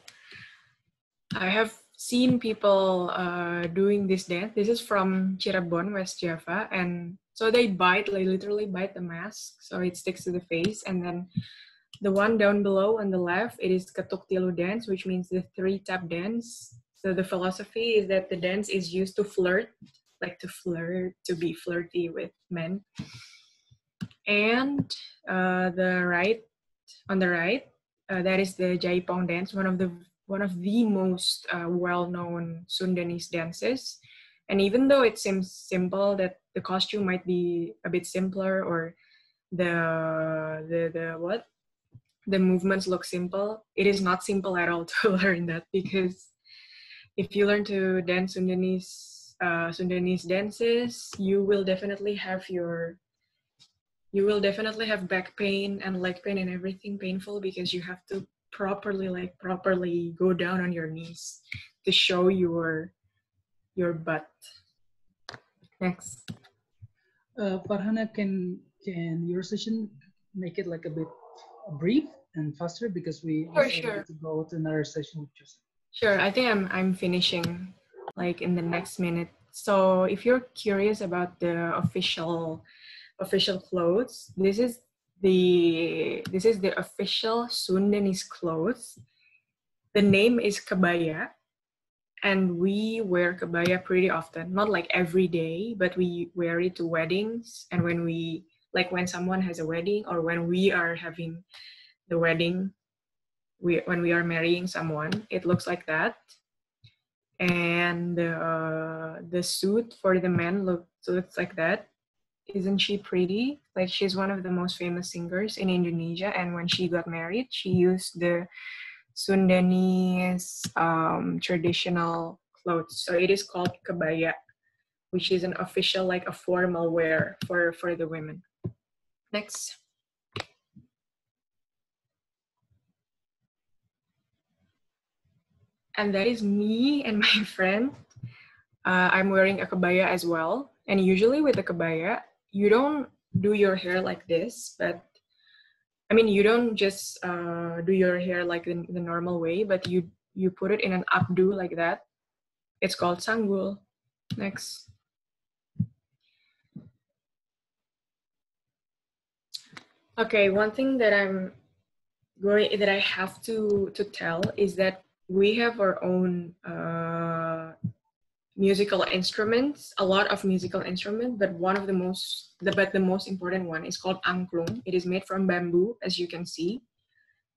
I have seen people doing this dance. This is from Cirebon, West Java, and so they literally bite the mask, so it sticks to the face. And then the one down below on the left, it is ketuk tilu dance, which means the 3-tap dance. So the philosophy is that the dance is used to flirt, to be flirty with men. And on the right, that is the Jaipong dance, one of the most well-known Sundanese dances. And even though it seems simple, that the costume might be a bit simpler, or the movements look simple, it is not simple at all to learn that, because if you learn to dance Sundanese dances, you will definitely have back pain and leg pain and everything painful, because you have to properly go down on your knees to show your butt. Next. Farhana, can your session make it like a bit brief and faster, because we Sure. need to go to another session with Joseph. Sure, I think I'm finishing like in the next minute. So if you're curious about the official clothes, this is the official Sundanese clothes. The name is kebaya, and we wear kebaya pretty often. Not like every day, but we wear it to weddings, and when someone has a wedding, or when we are having the wedding, when we are marrying someone, it looks like that. And the suit for the men looks like that. Isn't she pretty? Like, she's one of the most famous singers in Indonesia, and when she got married, she used the Sundanese traditional clothes. So it is called kebaya, which is an official, like a formal wear for the women. Next. And that is me and my friend. I'm wearing a kebaya as well. And usually with a kebaya, you don't do your hair like this, but I mean, you don't just do your hair like the normal way, but you put it in an updo like that. It's called sanggul. Next. Okay, one thing that I have to tell is that we have our own musical instruments, a lot of musical instruments, but the most important one is called angklung. It is made from bamboo, as you can see.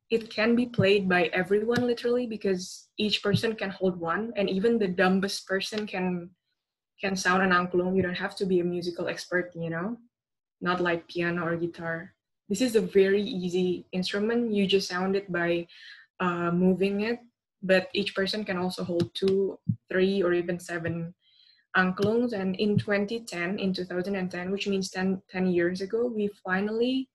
It can be played by everyone, literally, because each person can hold one, and even the dumbest person can sound an angklung. You don't have to be a musical expert, you know, not like piano or guitar. This is a very easy instrument. You just sound it by moving it but each person can also hold 2, 3, or even 7 angklungs. And in 2010, which means 10 years ago, we finally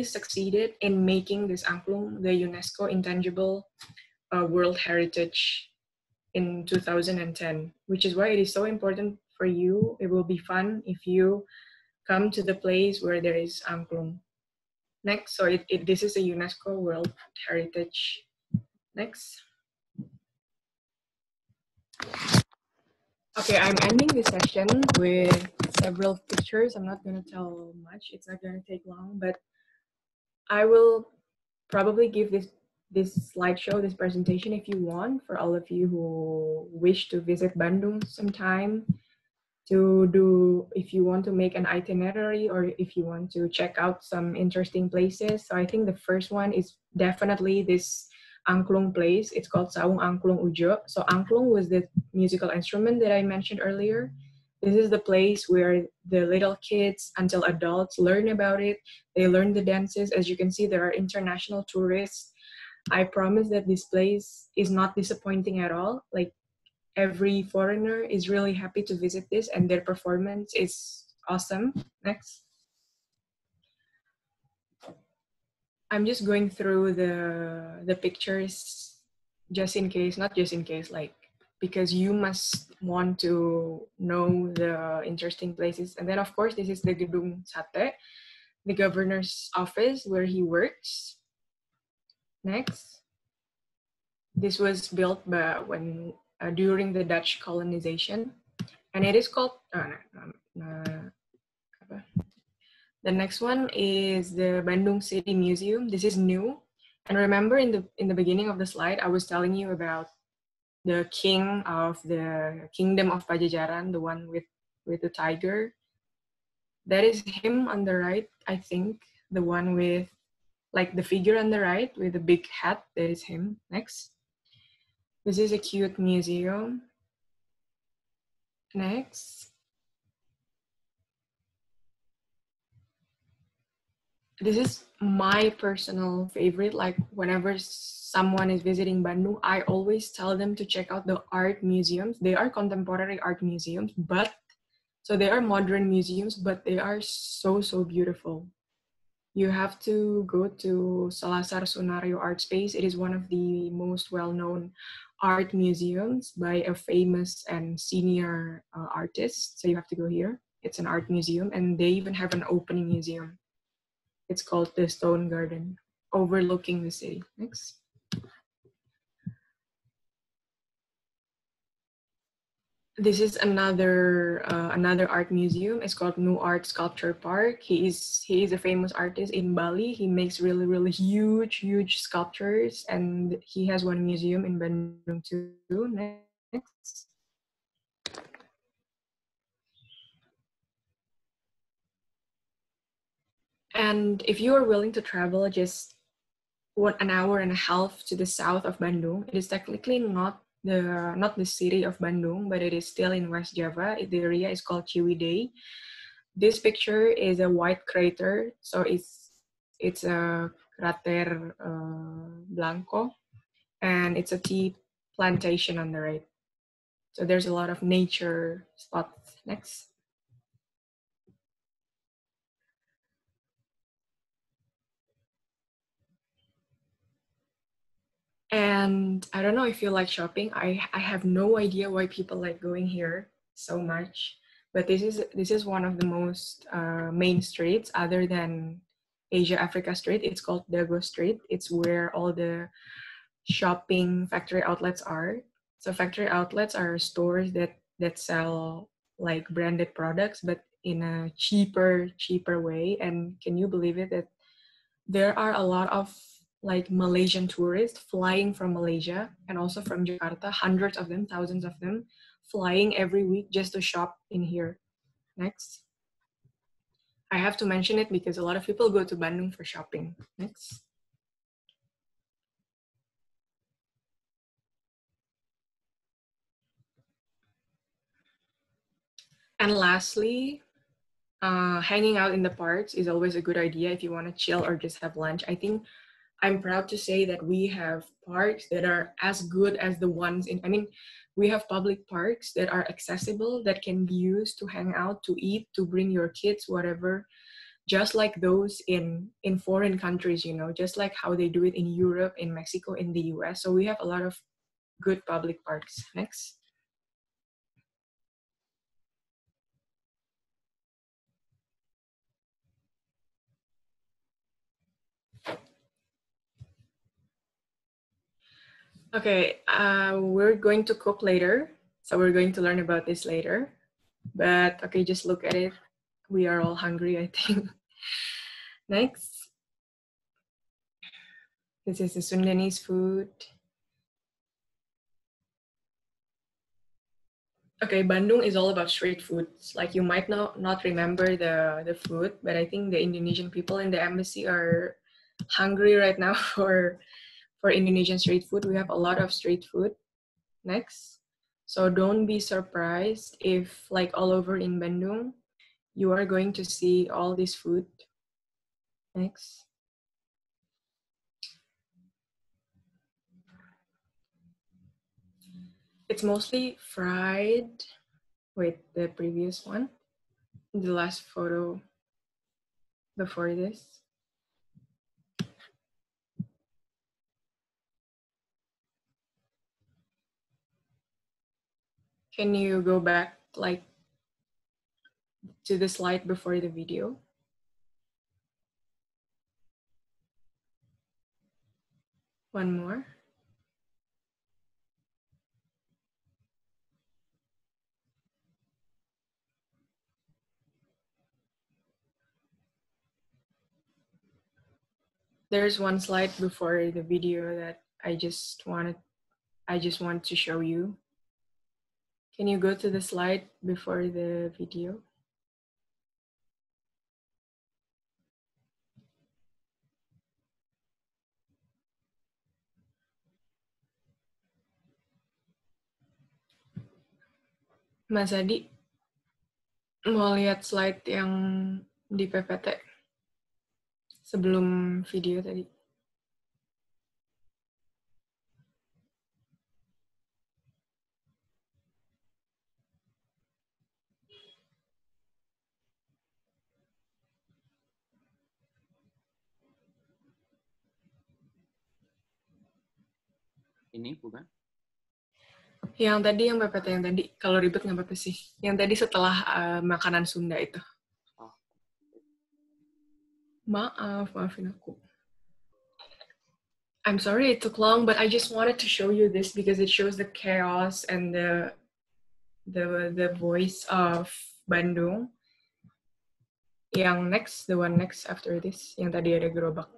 succeeded in making this angklung the UNESCO Intangible World Heritage in 2010, which is why it is so important for you. It will be fun if you come to the place where there is angklung. Next, so this is a UNESCO World Heritage. Next. Okay, I'm ending this session with several pictures. I'm not going to tell much. It's not going to take long, but I will probably give this slideshow, this presentation, if you want, for all of you who wish to visit Bandung sometime, if you want to make an itinerary or if you want to check out some interesting places. So I think the first one is definitely this angklung place. It's called Saung Angklung Ujo. So angklung was the musical instrument that I mentioned earlier. This is the place where the little kids until adults learn about it. They learn the dances. As you can see, there are international tourists. I promise that this place is not disappointing at all. Like, every foreigner is really happy to visit this, and their performance is awesome. Next. I'm just going through the pictures just in case, not just in case, like, because you must want to know the interesting places. And then, of course, this is the Gedung Sate, the governor's office where he works. Next. This was built by during the Dutch colonization, and it is called, the next one is the Bandung City Museum. This is new. And remember in the beginning of the slide, I was telling you about the king of the kingdom of Pajajaran, the one with the tiger. That is him on the right, I think. The one with, like, the figure on the right with the big hat, that is him. Next. This is a cute museum. Next. This is my personal favorite. Like, whenever someone is visiting Bandung, I always tell them to check out the art museums. They are contemporary art museums, so they are modern museums, but they are so, so beautiful. You have to go to Selasar Sunario Art Space. It is one of the most well-known art museums by a famous and senior artist. So you have to go here. It's an art museum, and they even have an opening museum. It's called the Stone Garden, overlooking the city. Next. This is another art museum. It's called New Art Sculpture Park. He is a famous artist in Bali. He makes really, really huge sculptures, and he has one museum in Bandung too. Next. And if you are willing to travel just an hour and a half to the south of Bandung, it is technically not the city of Bandung, but it is still in West Java. The area is called Ciwidey. This picture is a white crater, so it's a crater blanco, and it's a tea plantation on the right. So there's a lot of nature spots. Next. And I don't know if you like shopping. I have no idea why people like going here so much, but this is one of the most main streets other than Asia Africa Street. It's called Dago Street. It's where all the shopping factory outlets are. So factory outlets are stores that sell like branded products, but in a cheaper way. And can you believe it that there are a lot of like Malaysian tourists flying from Malaysia and also from Jakarta, hundreds of them, thousands of them, flying every week just to shop in here. Next. I have to mention it because a lot of people go to Bandung for shopping. Next. And lastly, hanging out in the parks is always a good idea if you want to chill or just have lunch. I think I'm proud to say that we have parks that are as good as the ones in, I mean, we have public parks that are accessible, that can be used to hang out, to eat, to bring your kids, whatever, just like those in foreign countries, you know, just like how they do it in Europe, in Mexico, in the US. So we have a lot of good public parks. Next. Okay, we're going to cook later, so we're going to learn about this later. But okay, just look at it. We are all hungry, I think. Next. This is the Sundanese food. Okay, Bandung is all about street foods. Like, you might not remember the food, but I think the Indonesian people in the embassy are hungry right now for Indonesian street food. We have a lot of street food. Next. So don't be surprised if, like, all over in Bandung, you are going to see all this food. Next. It's mostly fried. Wait, the previous one. The last photo before this. Can you go back, like, to the slide before the video? One more. There's one slide before the video that I just want to show you. Can you go to the slide before the video? Mas Adi, mau lihat slide yang di PPT sebelum video tadi? Ini bukan? Yang tadi, yang PPT yang tadi. Kalau ribet nggak apa-apa sih. Yang tadi setelah makanan Sunda itu. Oh. Maafin aku. I'm sorry it took long, but I just wanted to show you this because it shows the chaos and the voice of Bandung. Yang next, the one next after this, yang tadi ada gerobak.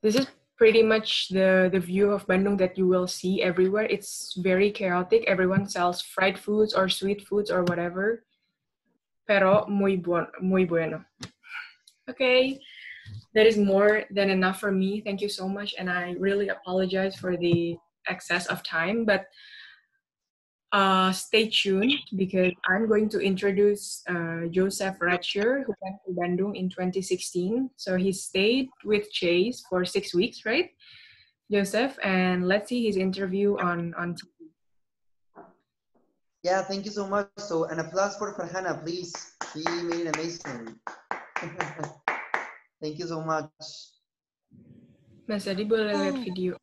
This is pretty much the view of Bandung that you will see everywhere. It's very chaotic. Everyone sells fried foods or sweet foods or whatever. Pero muy bueno. Okay, that is more than enough for me. Thank you so much, and I really apologize for the excess of time, but stay tuned because I'm going to introduce Joseph Redsure, who went to Bandung in 2016. So he stayed with Chase for 6 weeks, right, Joseph? And let's see his interview on TV. Yeah, thank you so much. So an applause for Farhana, please. She made it amazing. Thank you so much. Mas Adi boleh lihat video.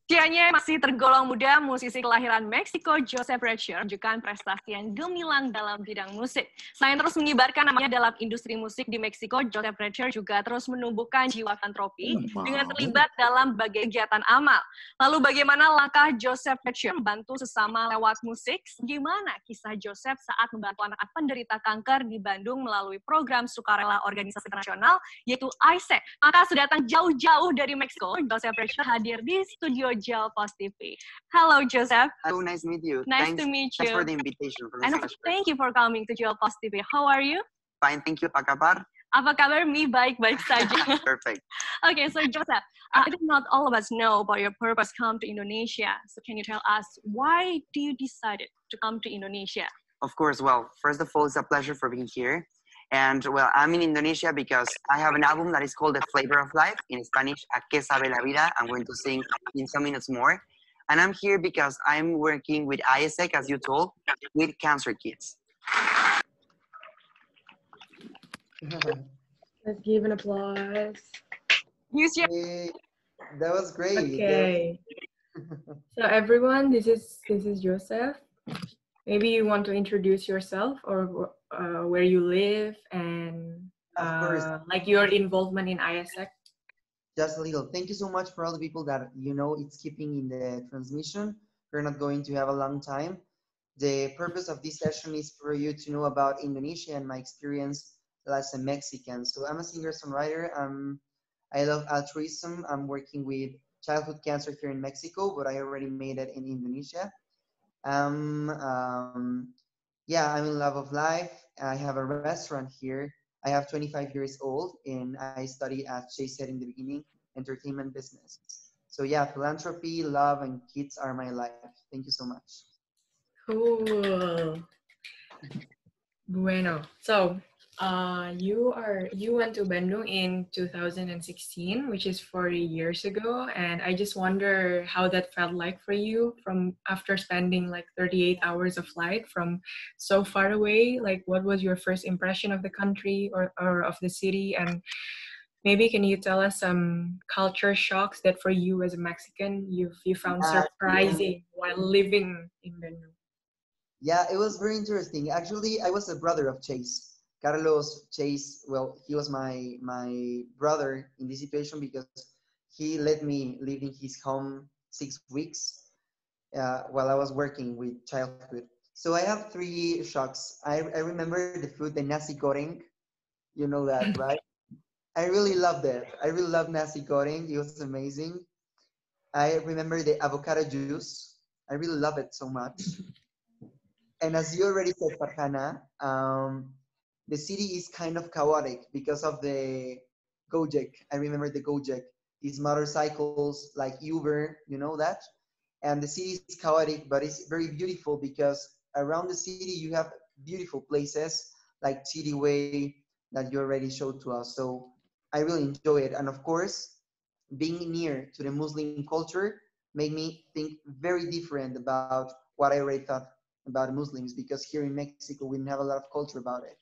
Usianya masih tergolong muda, musisi kelahiran Meksiko Joseph Redsure menunjukkan prestasi yang gemilang dalam bidang musik. Selain terus mengibarkan namanya dalam industri musik di Meksiko, Joseph Redsure juga terus menumbuhkan jiwa filantropi dengan terlibat dalam berbagai kegiatan amal. Lalu bagaimana langkah Joseph Redsure membantu sesama lewat musik? Gimana kisah Joseph saat membantu anak-anak penderita kanker di Bandung melalui program sukarela organisasi internasional yaitu ISEC? Maka sudah datang jauh-jauh dari Meksiko, Joseph Redsure hadir di studio Gel Post TV. Hello, Joseph. Hello, nice to meet you. Nice to meet you. Thanks for the invitation. And thank you for coming to Gel Post TV. How are you? Fine, thank you. Apa kabar? Apa kabar? Mi baik-baik saja. Perfect. Okay, so Joseph, I think not all of us know about your purpose come to Indonesia. So can you tell us why do you decided to come to Indonesia? Of course. Well, first of all, it's a pleasure for being here. And well, I'm in Indonesia because I have an album that is called The Flavor of Life, in Spanish, ¿A qué sabe la vida? I'm going to sing in some minutes more. And I'm here because I'm working with ISEC, as you told, with cancer kids. Let's give an applause. Use your Hey, that was great. Okay. So everyone, this is Joseph. Maybe you want to introduce yourself or where you live and Of course. like your involvement in ISEC. Just a little. Thank you so much for all the people that it's keeping in the transmission. We're not going to have a long time. The purpose of this session is for you to know about Indonesia and my experience as a Mexican. So I'm a singer-songwriter. I love altruism. I'm working with childhood cancer here in Mexico, but I already made it in Indonesia. Yeah, I'm in love of life. I have a restaurant here. I have 25 years old and I studied, as Jay said in the beginning, entertainment business. So yeah, philanthropy, love, and kids are my life. Thank you so much. Cool. Bueno. So you went to Bandung in 2016, which is 40 years ago, and I just wonder how that felt like for you from after spending like 38 hours of flight from so far away. Like, what was your first impression of the country or of the city? And maybe can you tell us some culture shocks that for you as a Mexican you found surprising while living in Bandung? Yeah, it was very interesting. Actually, I was a brother of Chase. Carlos Chase, well, he was my brother in this situation because he let me live in his home 6 weeks while I was working with childhood. So I have 3 shocks. I remember the food, the nasi goreng. You know that, right? I really loved it. I really love nasi goreng. It was amazing. I remember the avocado juice. I really love it so much. And as you already said, Farhana, the city is kind of chaotic because of the Gojek. I remember the Gojek, these motorcycles like Uber, you know that? And the city is chaotic, but it's very beautiful because around the city you have beautiful places like City Way that you already showed to us. So I really enjoy it. And of course, being near to the Muslim culture made me think very different about what I already thought about Muslims, because here in Mexico we didn't have a lot of culture about it.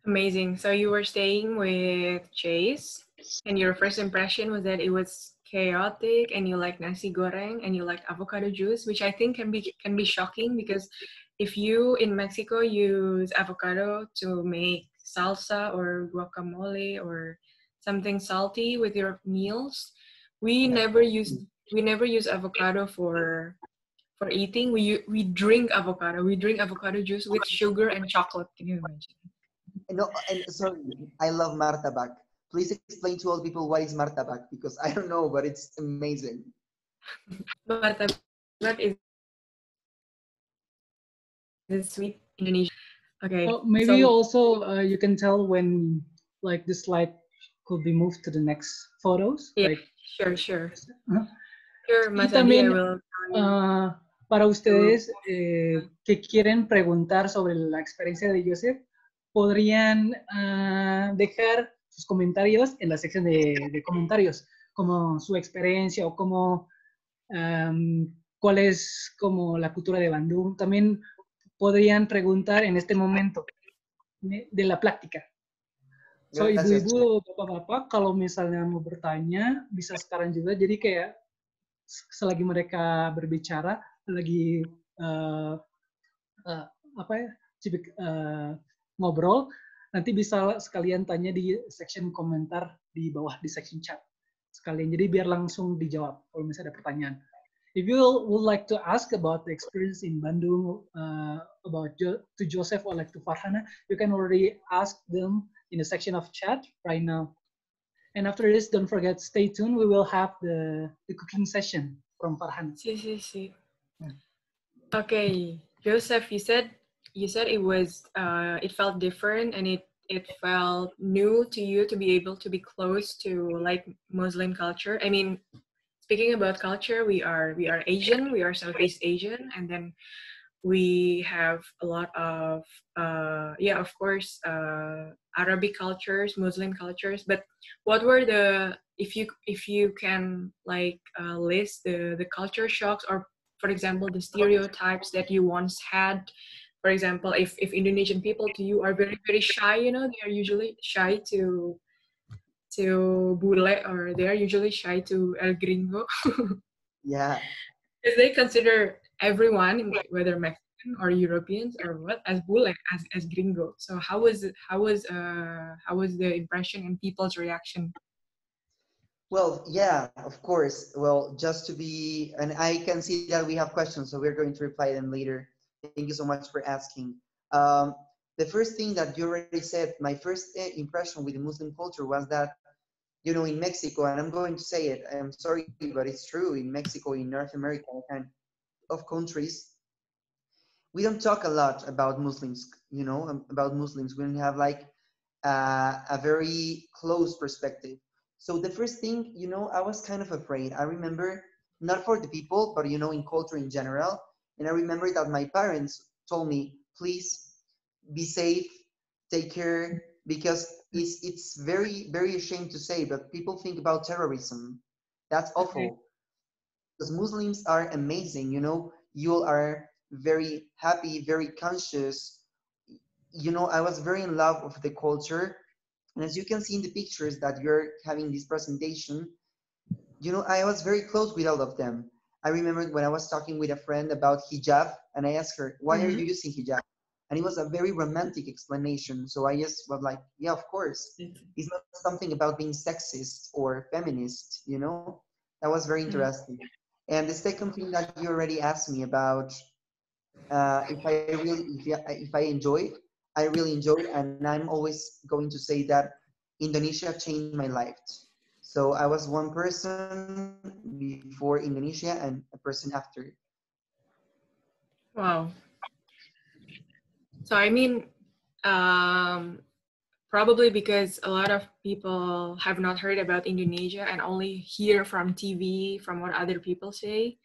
Amazing. So you were staying with Chase, and your first impression was that it was chaotic, and you like nasi goreng, and you like avocado juice, which I think can be shocking because if you in Mexico use avocado to make salsa or guacamole or something salty with your meals, we never use avocado for eating. We drink avocado. We drink avocado juice with sugar and chocolate. Can you imagine? No, and sorry, I love martabak. Please explain to all people what is martabak, because I don't know, but it's amazing. Martabak is sweet Indonesian. Okay. Maybe also you can tell when like the slide could be moved to the next photos. Yeah, like, sure. Sure, Mas y también, Adi, I will para ustedes que quieren preguntar sobre la experiencia de Joseph, podrían dejar sus comentarios en la sección de comentarios, como su experiencia o como cuál es como la cultura de Bandung. También podrían preguntar en este momento de la práctica. So, ibu-ibu, bapak-bapak, kalau misalnya mau bertanya, bisa sekarang juga. Jadi kayak selagi mereka berbicara, lagi ngobrol, nanti bisa sekalian tanya di section komentar di bawah, di section chat sekalian. Jadi biar langsung dijawab kalau misalnya ada pertanyaan. If you would like to ask about the experience in Bandung, about to Joseph or like to Farhana, you can already ask them in the section of chat right now. And after this, don't forget, stay tuned. We will have the cooking session from Farhana. Sí. Okay, Joseph, you said it was it felt different and it felt new to you to be able to be close to like Muslim culture. I mean, speaking about culture, we are Asian, we are Southeast Asian, and then we have a lot of yeah, of course, Arabic cultures, Muslim cultures. But what were the, if you can like list the culture shocks, or for example the stereotypes that you once had? For example, if Indonesian people to you are very very shy, you know, they are usually shy to bule, or they are usually shy to el gringo. Yeah. Because they consider everyone, whether Mexican or Europeans or what, as bule, as gringo. So how was it? How was the impression and people's reaction? Well, yeah, of course. Well, just to be, and I can see that we have questions, so we're going to reply them later. Thank you so much for asking. Um, the first thing that you already said, my first impression with the Muslim culture was that, you know, in Mexico, and I'm going to say it, I'm sorry, but it's true, in Mexico, in North America, kind of countries, we don't talk a lot about Muslims, you know, about Muslims. We don't have like a very close perspective. So the first thing, you know, I was kind of afraid. I remember, not for the people, but, you know, in culture in general. And I remember that my parents told me, please be safe, take care, because it's very, very ashamed to say, but people think about terrorism. That's Okay. awful. Because Muslims are amazing, you know, you are very happy, very conscious. You know, I was very in love with the culture. And as you can see in the pictures that you're having this presentation, you know, I was very close with all of them. I remember when I was talking with a friend about hijab, and I asked her, why are Mm-hmm. you using hijab? And it was a very romantic explanation. So I just was like, yeah, of course. It's not something about being sexist or feminist, you know? That was very interesting. And the second thing that you already asked me about, if I enjoyed, I really enjoyed, and I'm always going to say that Indonesia changed my life. So I was one person before Indonesia and a person after. Wow. So I mean, probably because a lot of people have not heard about Indonesia and only hear from TV, from what other people say.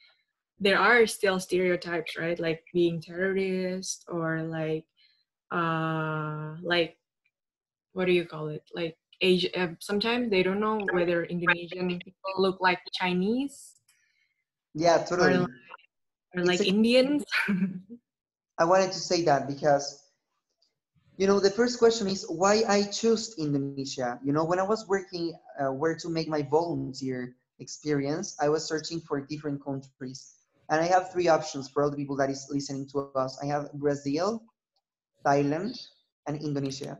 There are still stereotypes, right? Like being terrorist, or like what do you call it? Like Asia. Sometimes they don't know whether Indonesian people look like Chinese, Yeah, or totally. or It's like a, Indians. I wanted to say that because, you know, the first question is why I chose Indonesia. You know, when I was working where to make my volunteer experience, I was searching for different countries. And I have three options for all the people that is listening to us. I have Brazil, Thailand, and Indonesia.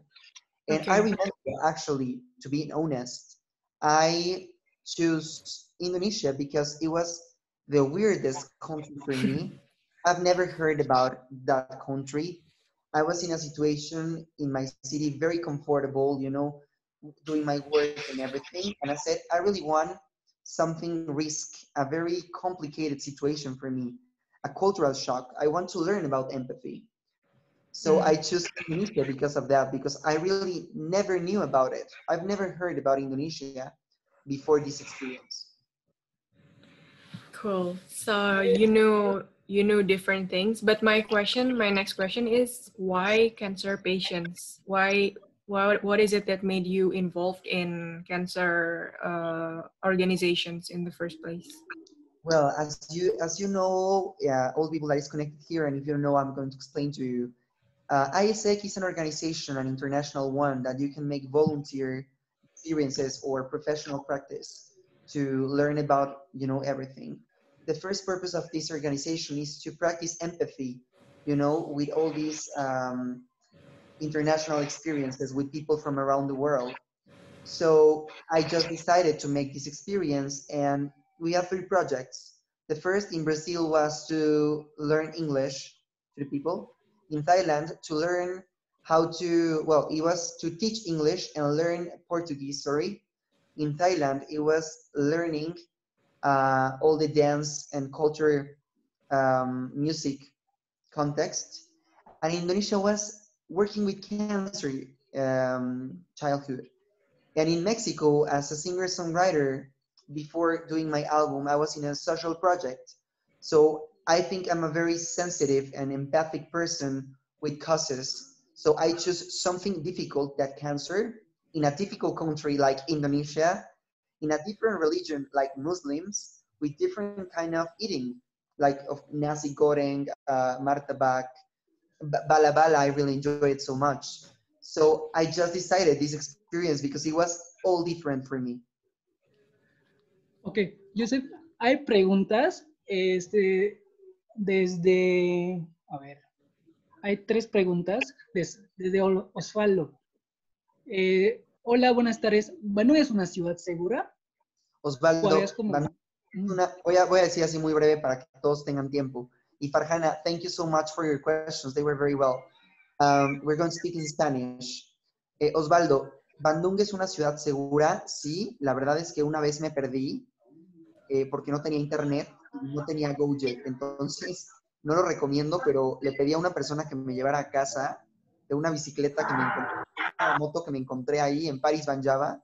And I Okay. remember, actually, to be honest, I chose Indonesia because it was the weirdest country for me. I've never heard about that country. I was in a situation in my city, very comfortable, you know, doing my work and everything. And I said, I really want something risk, a very complicated situation for me, a cultural shock. I want to learn about empathy. So I Mm. chose Indonesia because of that, because I really never knew about it. I've never heard about Indonesia before this experience. Cool. So you know different things, but my next question is, why cancer patients? Why what is it that made you involved in cancer organizations in the first place? Well, as you know, all people that is connected here, and if you don't know, I'm going to explain to you. ISEC is an organization, an international one, that you can make volunteer experiences or professional practice to learn about, you know, everything. The first purpose of this organization is to practice empathy, you know, with all these international experiences with people from around the world. So I just decided to make this experience, and we have three projects. The first in Brazil was to learn English to the people. In Thailand, to learn how to, well, it was to teach English and learn Portuguese, sorry. In Thailand, it was learning all the dance and culture music context. And Indonesia was working with cancer childhood. And in Mexico, as a singer-songwriter, before doing my album, I was in a social project. So I think I'm a very sensitive and empathic person with causes. So I choose something difficult, that cancer, in a difficult country like Indonesia, in a different religion like Muslims, with different kind of eating, like of nasi goreng, martabak, bala bala. I really enjoy it so much. So I just decided this experience because it was all different for me. Ok, Joseph, hay preguntas, desde, a ver, hay 3 preguntas desde Osvaldo. Hola, buenas tardes. ¿Bandung es una ciudad segura? Osvaldo, Como... voy a decir así muy breve para que todos tengan tiempo. Y Farhana, thank you so much for your questions. They were very well. We're going to speak in Spanish. Osvaldo, ¿Bandung es una ciudad segura? Sí, la verdad es que una vez me perdí porque no tenía internet, no tenía GoJet. Entonces, no lo recomiendo, pero le pedí a una persona que me llevara a casa de una bicicleta que me encontré, una moto que me encontré ahí en Paris Van Java,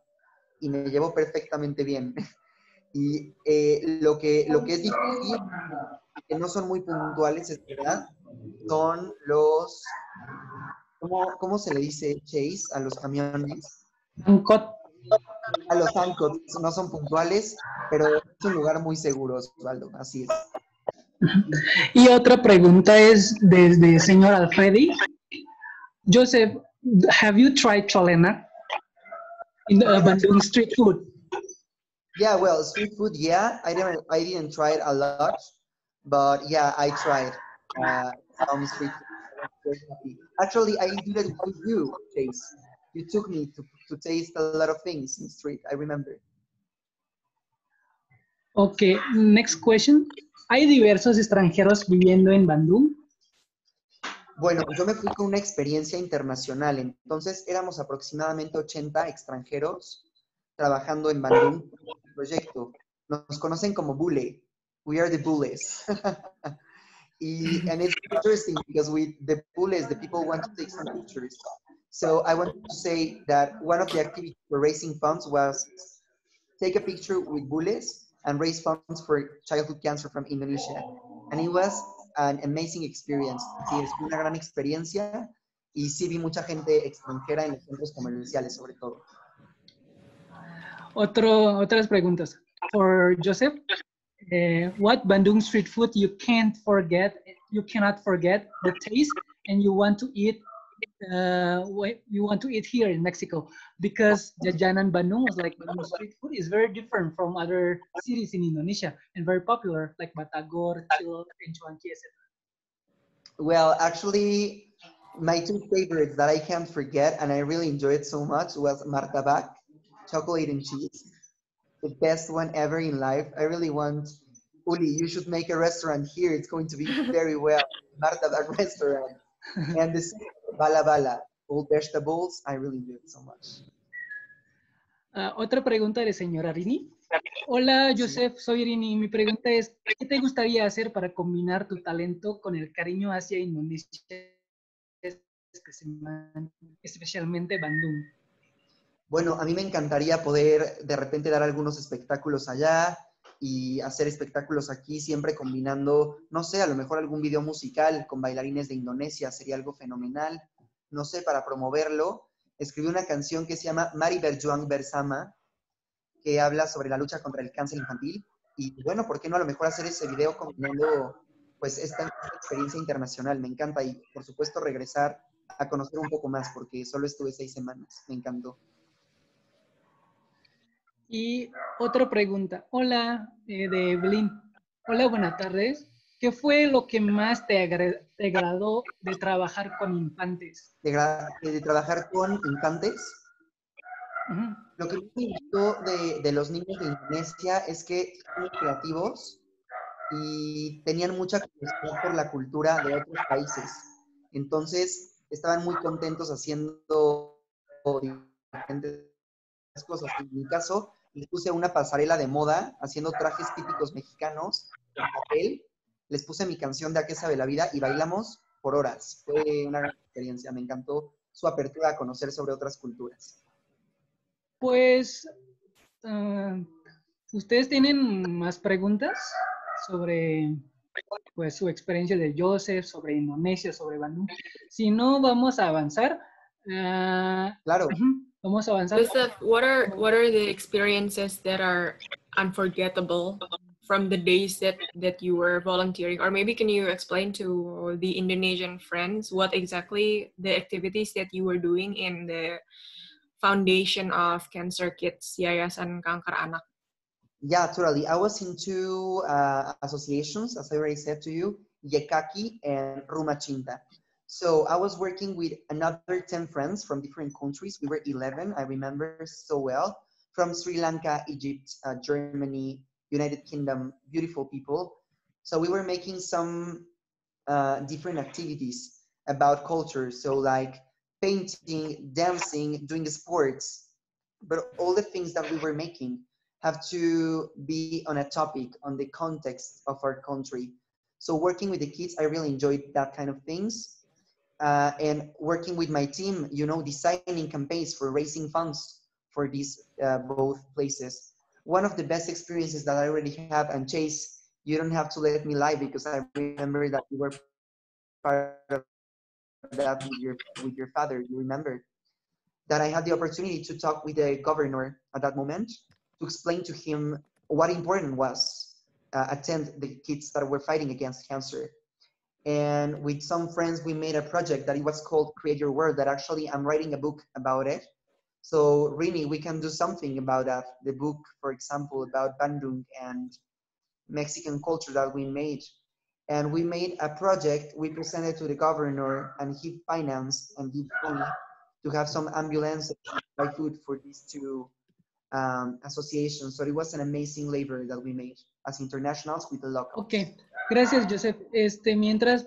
y me llevó perfectamente bien. Y lo que es difícil, que no son muy puntuales, es verdad, son los, ¿cómo se le dice chase a los camiones? Ancot. A los ancots, no son puntuales, pero es un lugar muy seguro, Osvaldo, así es. Y otra pregunta es desde señor Alfredi. Joseph, have you tried cholena in the Bandung street food? Yeah, well, street food, yeah. I didn't try it a lot, but yeah, I tried some street food. Actually, I did it with you, Chase. You took me to taste a lot of things in street, I remember. Okay, next question. ¿Hay diversos extranjeros viviendo en Bandung? Bueno, yo me fui con una experiencia internacional, entonces éramos aproximadamente 80 extranjeros trabajando en Bandung en el proyecto. Nos conocen como Bule. We are the Bules. And it's interesting because with the Bules, the people want to take some pictures. So I want to say that one of the activities for raising funds was take a picture with Bules and raise funds for childhood cancer from Indonesia. And it was an amazing experience. Sí, es una gran experiencia y sí vi mucha gente extranjera en los centros comerciales, sobre todo. Otras preguntas. For Joseph, what Bandung street food you cannot forget the taste, and you want to eat here in Mexico? Because Jajanan Bandung was like Bandung street food is very different from other cities in Indonesia and very popular, like Batagor, Chil, and Cuanki, etc. Well, actually, my 2 favorites that I can't forget, and I really enjoyed it so much, was martabak, chocolate and cheese. The best one ever in life. I really want, Uli, you should make a restaurant here. It's going to be very well. Martabak restaurant. And the bala bala, all vegetables. I really enjoyed it so much. Otra pregunta de señora Rini. Hola, Joseph, soy Rini. Mi pregunta es, ¿qué te gustaría hacer para combinar tu talento con el cariño hacia Indonesia, especialmente Bandung? Bueno, a mí me encantaría poder de repente dar algunos espectáculos allá y hacer espectáculos aquí, siempre combinando, no sé, a lo mejor algún video musical con bailarines de Indonesia, sería algo fenomenal. No sé, para promoverlo, escribí una canción que se llama Mari Berjuang Bersama, que habla sobre la lucha contra el cáncer infantil. Y bueno, ¿por qué no a lo mejor hacer ese video combinando pues esta experiencia internacional? Me encanta y por supuesto regresar a conocer un poco más porque solo estuve 6 semanas. Me encantó. Y otra pregunta. Hola, de Evelyn. Hola, buenas tardes. ¿Qué fue lo que más te agradó de trabajar con infantes? De trabajar con infantes. Lo que me gustó de los niños de Indonesia es que son muy creativos y tenían mucha curiosidad por la cultura de otros países. Entonces, estaban muy contentos haciendo diferentes cosas. En mi caso, les puse una pasarela de moda haciendo trajes típicos mexicanos en papel. Les puse mi canción de ¿A qué sabe la vida? Y bailamos por horas. Fue una gran experiencia. Me encantó su apertura a conocer sobre otras culturas. Pues, ¿ustedes tienen más preguntas sobre pues su experiencia de Joseph sobre Indonesia, sobre Bandung. Si no, vamos a avanzar. Claro. Vamos a avanzar. Joseph, what are the experiences that are unforgettable from the days that you were volunteering? Or maybe can you explain to the Indonesian friends what exactly the activities that you were doing in the foundation of Cancer Kids Yayasan Kanker Anak? Yeah, totally. I was in two associations, as I already said to you, Yekaki and Ruma Cinta. So I was working with another 10 friends from different countries. We were 11, I remember so well, from Sri Lanka, Egypt, Germany, United Kingdom, beautiful people. So we were making some different activities about culture. So like painting, dancing, doing sports, but all the things that we were making have to be on a topic, on the context of our country. So working with the kids, I really enjoyed that kind of things. And working with my team, you know, designing campaigns for raising funds for these both places. One of the best experiences that I already have, and Chase, you don't have to let me lie because I remember that you were part of that with your father. You remember that I had the opportunity to talk with the governor at that moment to explain to him what important was attend the kids that were fighting against cancer. And with some friends, we made a project that it was called Create Your World, that actually I'm writing a book about it. So Rini, we can do something about that. The book, for example, about Bandung and Mexican culture that we made. And we made a project, we presented to the governor, and he financed and gave money to have some ambulances and buy food for these two associations. So it was an amazing labor that we made as internationals with the locals. Okay, gracias, Joseph. Mientras,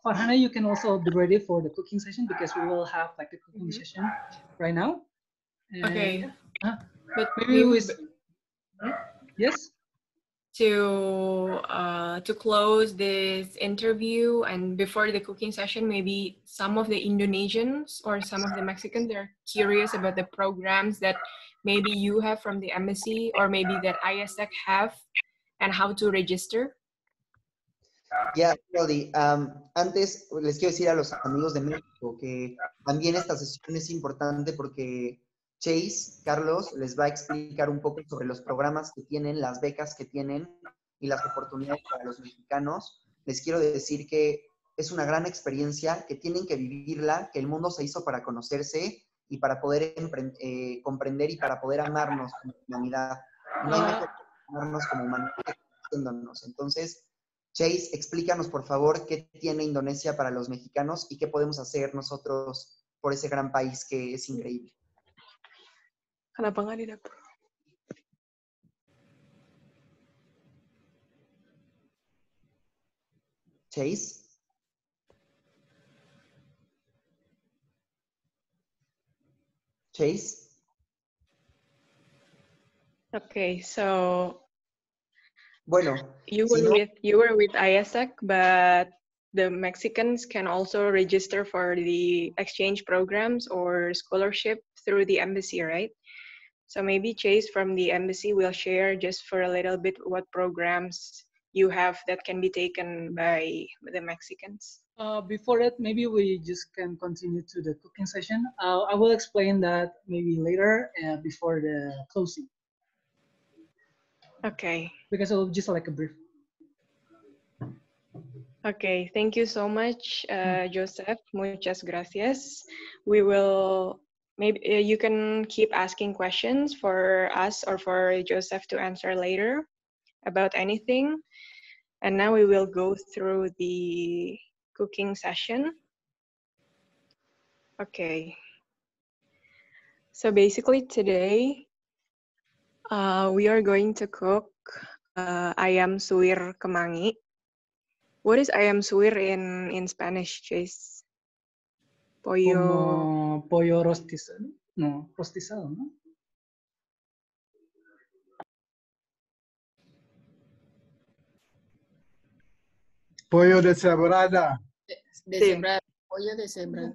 Farhana, you can also be ready for the cooking session because we will have like a cooking session right now. Okay. But maybe yes. To close this interview and before the cooking session, maybe some of the Indonesians or some of the Mexicans are curious about the programs that maybe you have from the embassy or maybe that ISEC have and how to register. Yeah, really. Antes les quiero decir a los amigos de México que también esta sesión es importante porque Chase, Carlos, les va a explicar un poco sobre los programas que tienen, las becas que tienen y las oportunidades para los mexicanos. Les quiero decir que es una gran experiencia, que tienen que vivirla, que el mundo se hizo para conocerse y para poder comprender y para poder amarnos como humanidad. No hay mejor que amarnos como humanidad que conociéndonos. Entonces, Chase, explícanos por favor qué tiene Indonesia para los mexicanos y qué podemos hacer nosotros por ese gran país que es increíble. Kenapa nggak di dapur? Chase? Chase? Okay, so bueno, you were with ISEC, but the Mexicans can also register for the exchange programs or scholarship through the embassy, right? So maybe Chase from the embassy will share just for a little bit what programs you have that can be taken by the Mexicans. Before that, maybe we just can continue to the cooking session. I will explain that maybe later before the closing. Okay. Because it will just like a brief. Okay, thank you so much, Joseph. Muchas gracias. We will, maybe you can keep asking questions for us or for Joseph to answer later about anything. And now we will go through the cooking session. Okay. So basically today, we are going to cook ayam suwir kemangi. What is ayam suwir in Spanish, Chase? Como pollo rostizado. No, rostizado, ¿no? Pollo deshebrada. Deshebrado. Pollo deshebrado.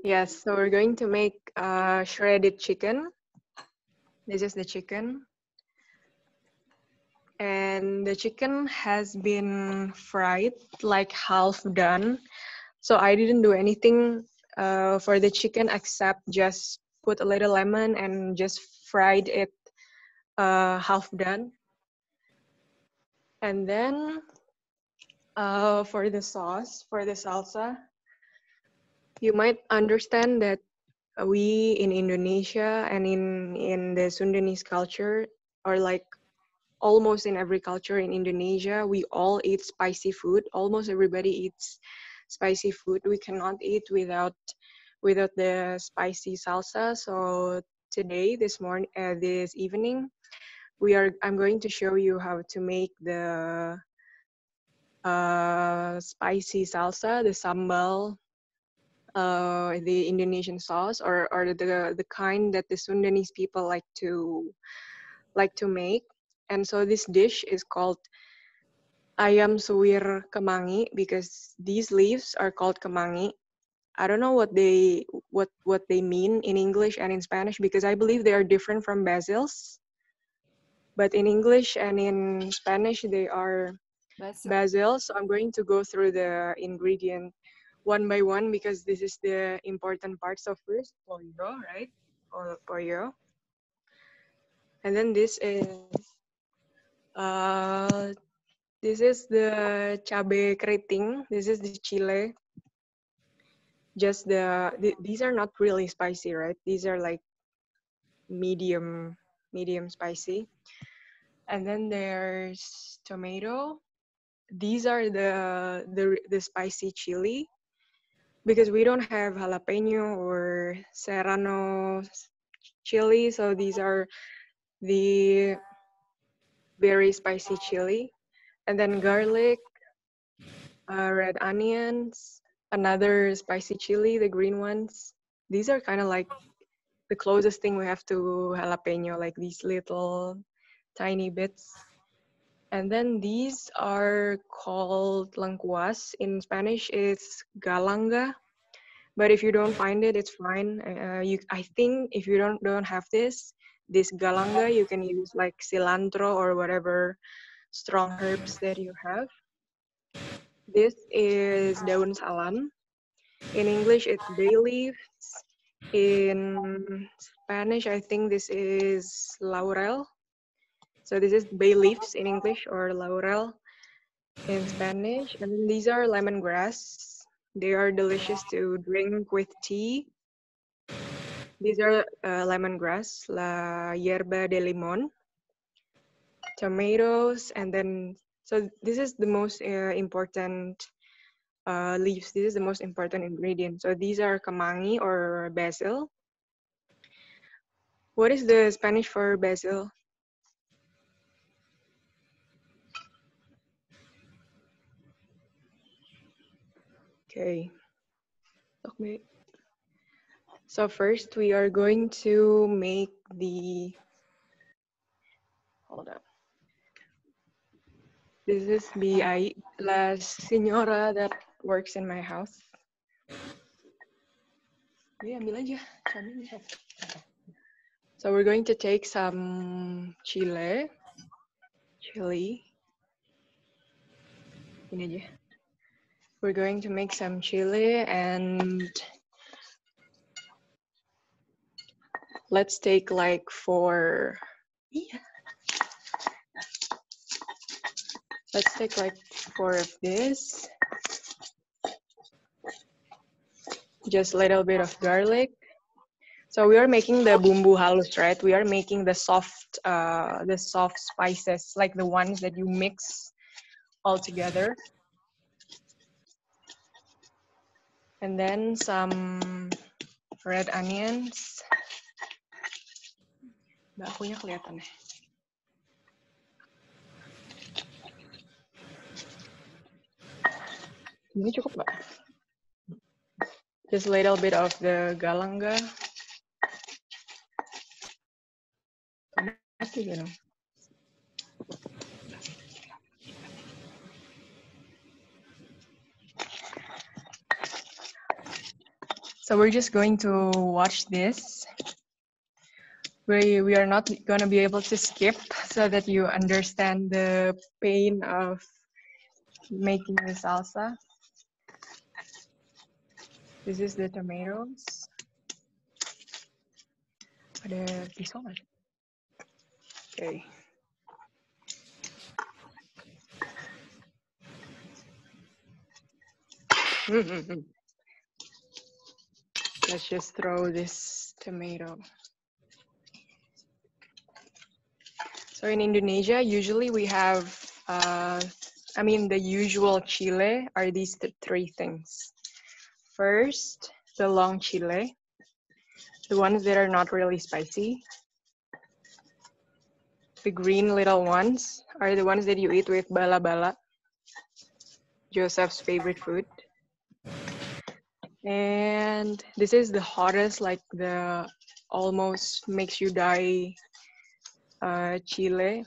Yes, so we're going to make shredded chicken. This is the chicken. and the chicken has been fried, like half done. So I didn't do anything for the chicken except just put a little lemon and just fried it half done. And then for the sauce, for the salsa, you might understand that we in Indonesia and in the Sundanese culture, or like almost in every culture in Indonesia, we all eat spicy food. Almost everybody eats spicy food. We cannot eat without the spicy salsa. So today, this evening, I'm going to show you how to make the spicy salsa, the sambal, the Indonesian sauce, or the kind that the Sundanese people like to make. And so this dish is called ayam suwir kemangi because these leaves are called kemangi. I don't know what they mean in English and in Spanish because I believe they are different from basils. But in English and in Spanish they are basil. So I'm going to go through the ingredient one by one because this is the important part. So first, pollo, right? Or pollo. And then this is the cabe keriting. This is the chile. Just these are not really spicy, right? These are like medium spicy. And then there's tomato. These are the spicy chili because we don't have jalapeno or serrano chili, so these are the very spicy chili. And then garlic, red onions, another spicy chili, the green ones. These are kind of like the closest thing we have to jalapeno, like these little tiny bits. And then these are called lengkuas. In Spanish, it's galanga. But if you don't find it, it's fine. I think if you don't have this galanga, you can use like cilantro or whatever strong herbs that you have. This is daun salam. In English, it's bay leaves. In Spanish, I think this is laurel. So this is bay leaves in English or laurel in Spanish. And then these are lemongrass. They are delicious to drink with tea. These are lemongrass, la hierba de limón. Tomatoes, and then, so this is the most important leaves. This is the most important ingredient. So these are kemangi or basil. What is the Spanish for basil? Okay. Okay. So first we are going to make the, hold up. This is la señora that works in my house. Ambil aja. So we're going to take some chili. Ini aja. We're going to make some chili and let's take like let's take like 4 of this. Just a little bit of garlic. So we are making the bumbu halus, right? We are making the soft spices, like the ones that you mix all together. And then some red onions. Bakunya kelihatan deh. Ini cukup nggak? Just a little bit of the galanga. So we're just going to watch this. We are not going to be able to skip so that you understand the pain of making the salsa. This is the tomatoes. Ada pisau nggak? Okay. Let's just throw this tomato. So in Indonesia, usually we have, the usual chile are these three things. First, the long chile, the ones that are not really spicy. The green little ones are the ones that you eat with bala-bala, Joseph's favorite food. And this is the hottest, like the almost makes you die chile.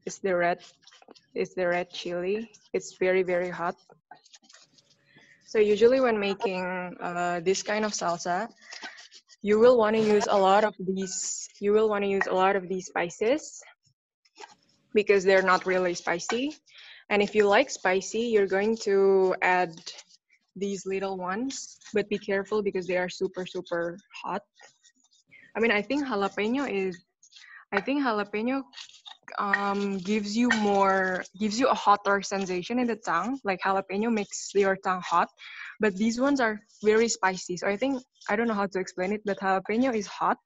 It's the red chili. It's very, very hot. So usually when making this kind of salsa, you will want to use a lot of these. You will want to use a lot of these spices because they're not really spicy. And if you like spicy, you're going to add these little ones, but be careful because they are super, super hot. I mean, I think jalapeno gives you a hotter sensation in the tongue. Like jalapeno makes your tongue hot, but these ones are very spicy. So I don't know how to explain it, but jalapeno is hot,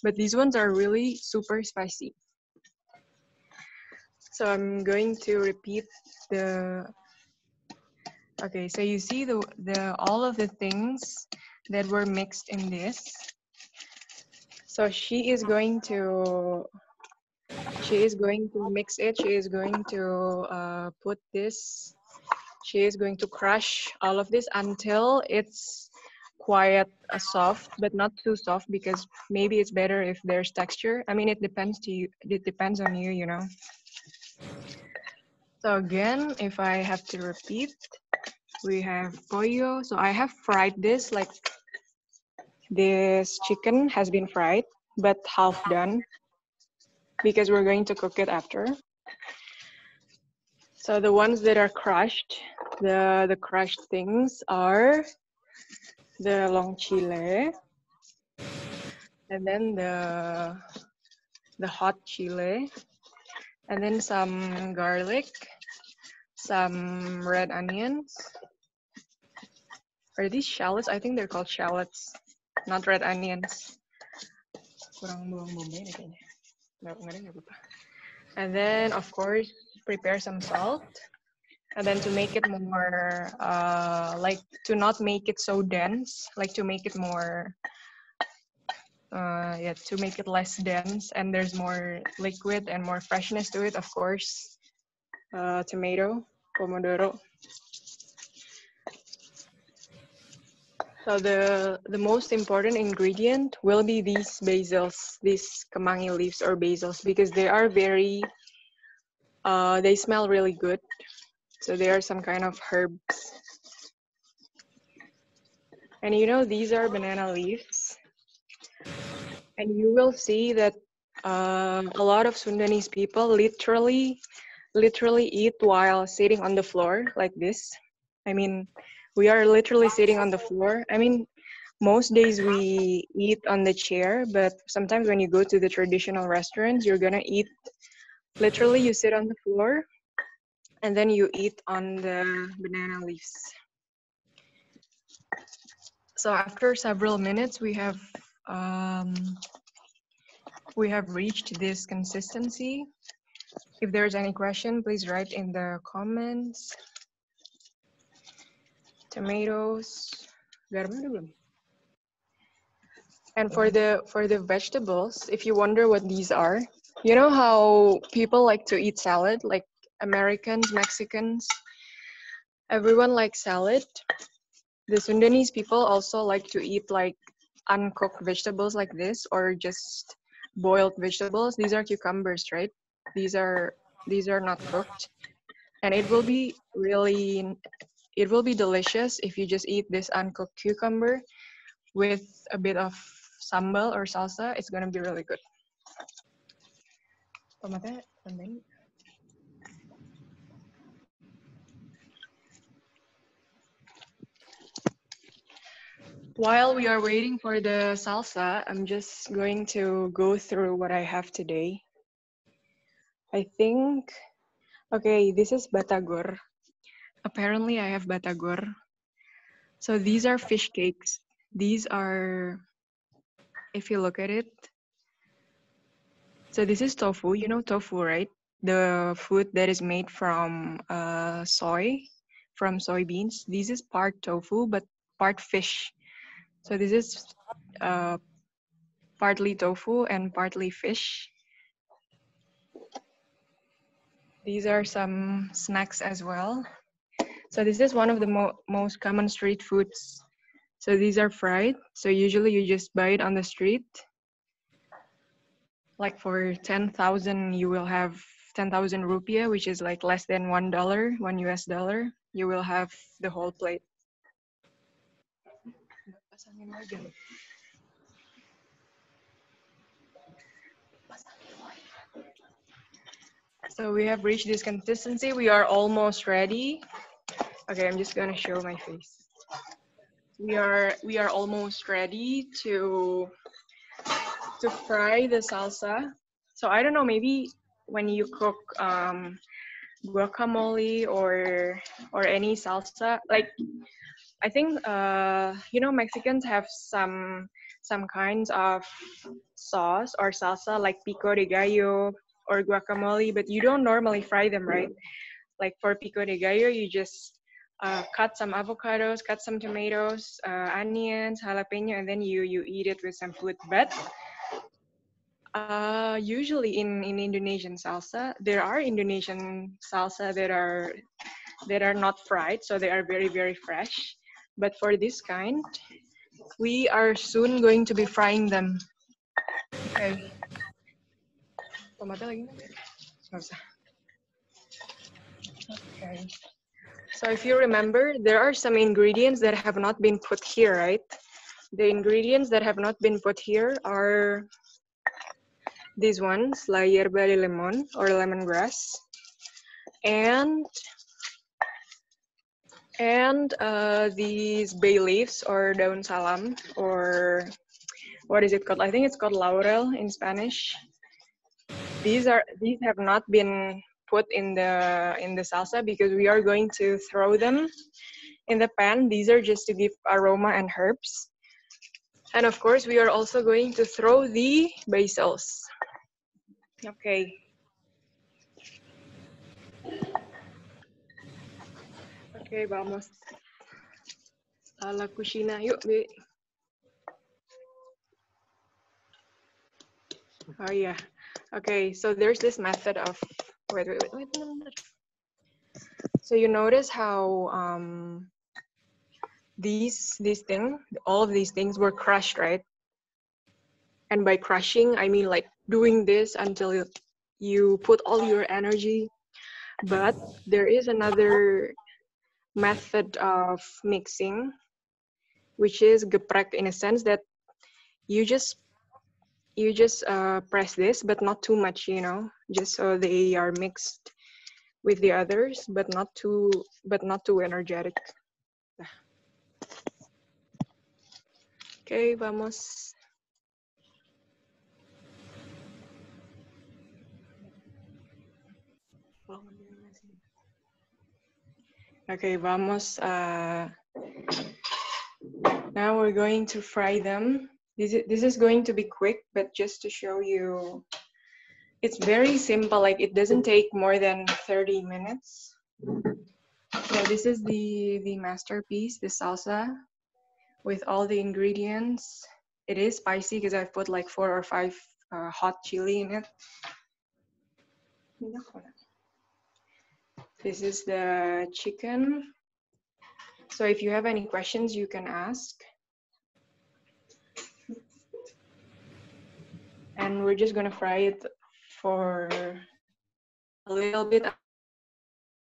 but these ones are really super spicy. So I'm going to repeat okay, so you see all of the things that were mixed in this. So she is going to mix it. She is going to put this. She is going to crush all of this until it's quite soft, but not too soft because maybe it's better if there's texture. I mean, it depends on you, you know. So again, if I have to repeat, we have pollo. So I have fried this, like this chicken has been fried, but half done because we're going to cook it after. So the ones that are crushed, the crushed things are the long chile, and then the hot chile, and then some garlic, some red onions. Are these shallots? I think they're called shallots, not red onions. Kurang bawang bombay nih kayaknya. Nggak apa-apa. And then, of course, prepare some salt. And then to make it more, to not make it so dense, like to make it more, to make it less dense and there's more liquid and more freshness to it, of course, tomato, pomodoro. So the most important ingredient will be these basils, these kemangi leaves or basils, because they are very, they smell really good. So they are some kind of herbs. And you know, these are banana leaves. And you will see that a lot of Sundanese people literally eat while sitting on the floor like this. I mean, we are literally sitting on the floor. I mean, most days we eat on the chair, but sometimes when you go to the traditional restaurants, you're gonna eat, literally you sit on the floor and then you eat on the banana leaves. So after several minutes, we have reached this consistency. If there's any question, please write in the comments. Tomatoes, and for the vegetables, if you wonder what these are, you know how people like to eat salad, like Americans, Mexicans, everyone likes salad. The Sundanese people also like to eat like uncooked vegetables like this, or just boiled vegetables. These are cucumbers, right? These are not cooked, and it will be delicious if you just eat this uncooked cucumber with a bit of sambal or salsa. It's gonna be really good. While we are waiting for the salsa, I'm just going to go through what I have today. I think, okay, this is batagor. Apparently I have batagor. So these are fish cakes. These are, if you look at it, so this is tofu. You know tofu, right? The food that is made from from soybeans. This is part tofu, but part fish. So this is partly tofu and partly fish. These are some snacks as well. So this is one of the most common street foods. So these are fried. So usually you just buy it on the street. Like for 10,000, you will have 10,000 rupiah, which is like less than $1, $1. You will have the whole plate. So we have reached this consistency. We are almost ready. Okay, I'm just gonna show my face. We are almost ready to fry the salsa. So I don't know, maybe when you cook guacamole or any salsa, like I think you know, Mexicans have some kinds of sauce or salsa like pico de gallo or guacamole, but you don't normally fry them, right? Like for pico de gallo, you just cut some avocados, cut some tomatoes, onions, jalapeno, and then you eat it with some food. But usually in Indonesian salsa, there are Indonesian salsa that are not fried, so they are very, very fresh. But for this kind, we are soon going to be frying them. Okay. Tomatnya lagi nggak? Nggak usah. Okay. So if you remember, there are some ingredients that have not been put here, right? The ingredients that have not been put here are these ones, la hierba de limon or lemongrass, and these bay leaves or daun salam, or what is it called? I think it's called laurel in Spanish. These have not been put in the salsa because we are going to throw them in the pan. These are just to give aroma and herbs. And of course, we are also going to throw the basils. Okay. Okay, vamos a la cocina. Yuk, Bi. Oh yeah. Okay, so there's this method of wait. So you notice how all of these things were crushed, right? And by crushing, I mean like doing this until you put all your energy. But there is another method of mixing, which is geprek, in a sense that you just press this, but not too much, you know, just so they are mixed with the others, but not too energetic. Okay, vamos. Okay, vamos. Now we're going to fry them. This is going to be quick, but just to show you, it's very simple. Like it doesn't take more than 30 minutes. So this is the masterpiece, the salsa, with all the ingredients. It is spicy because I've put like 4 or 5 hot chili in it. This is the chicken. So if you have any questions, you can ask. And we're just gonna fry it for a little bit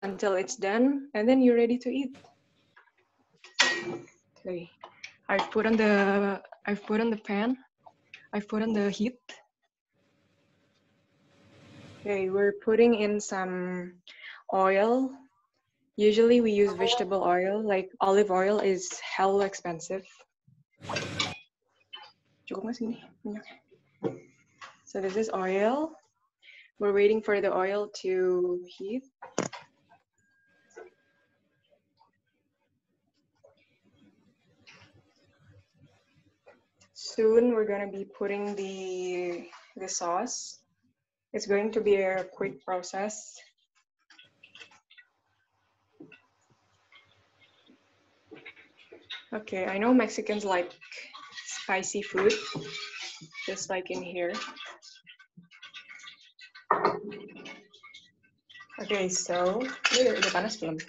until it's done, and then you're ready to eat. Okay, I've put on the pan. I've put on the heat. Okay, we're putting in some oil. Usually we use vegetable oil, like olive oil is hell expensive. Cukup nggak sini minyak? So this is oil. We're waiting for the oil to heat. Soon we're gonna be putting the sauce. It's going to be a quick process. Okay, I know Mexicans like spicy food, just like in here. Okay, so udah panas belum?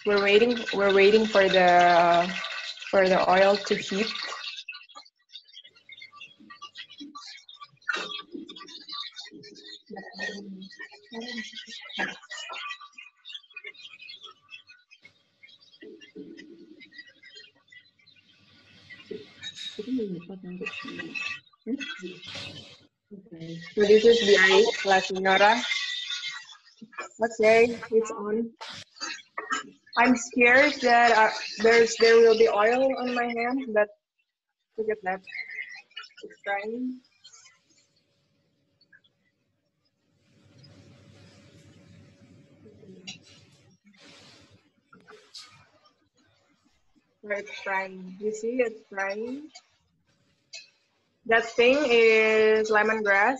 We're waiting for the oil to heat. Okay. So this is the ice, La Señora. Okay, it's on. I'm scared that there will be oil on my hand, but look at that. It's drying. It's drying. You see, it's drying. That thing is lemongrass,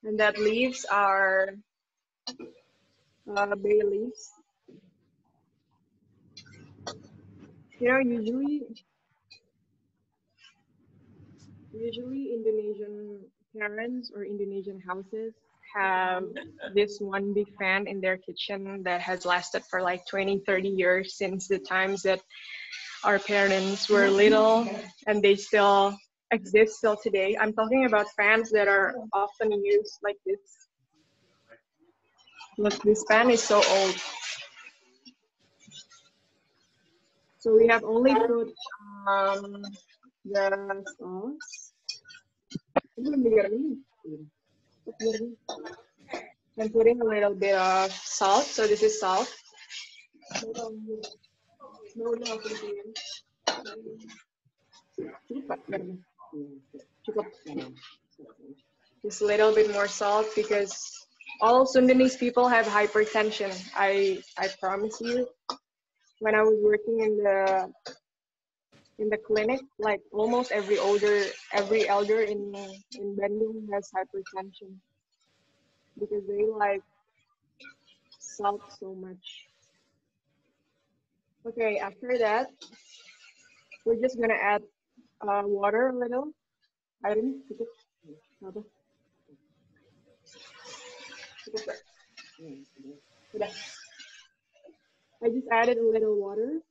and that leaves are bay leaves. You know, usually Indonesian parents or Indonesian houses have this one big fan in their kitchen that has lasted for like 20, 30 years since the times that our parents were little, and they still exist till today. I'm talking about fans that are often used like this. Look, this fan is so old. So we have only put the sauce. I'm putting a little bit of salt. So this is salt. Just a little bit more salt because all Sundanese people have hypertension. I promise you. When I was working in the clinic, like almost every elder in Bandung has hypertension because they like salt so much. Okay, after that, we're just gonna add water a little. I just added a little water.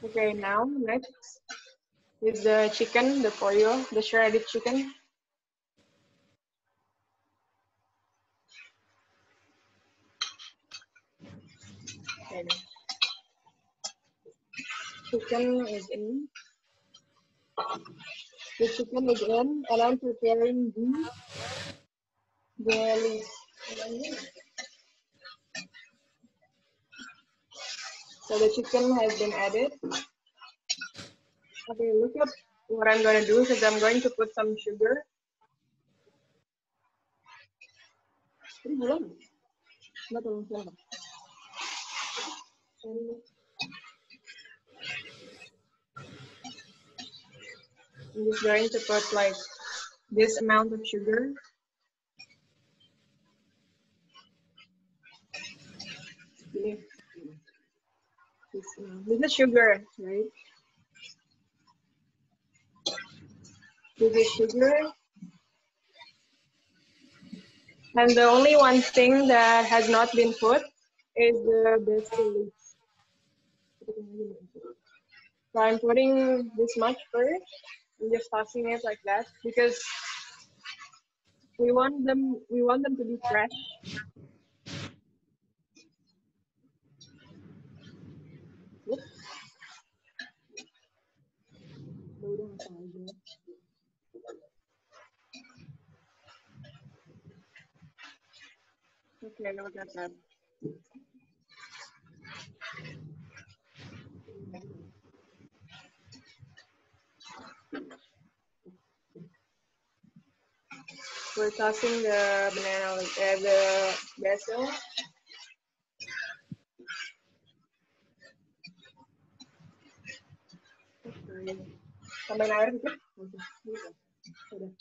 Okay, now next is the chicken, the pollo, the shredded chicken. Okay. Chicken is in. The chicken is in, and I'm preparing the leaves. So the chicken has been added. Okay, look at what I'm going to do because I'm going to put some sugar. I'm just going to put like this amount of sugar. This is sugar, right? This is sugar. And the only one thing that has not been put is the basil leaves. So I'm putting this much first. I'm just tossing it like that because we want them to be fresh. Okay, look at that. We're tossing the banana, the basil. Tambahin air dikit. Udah.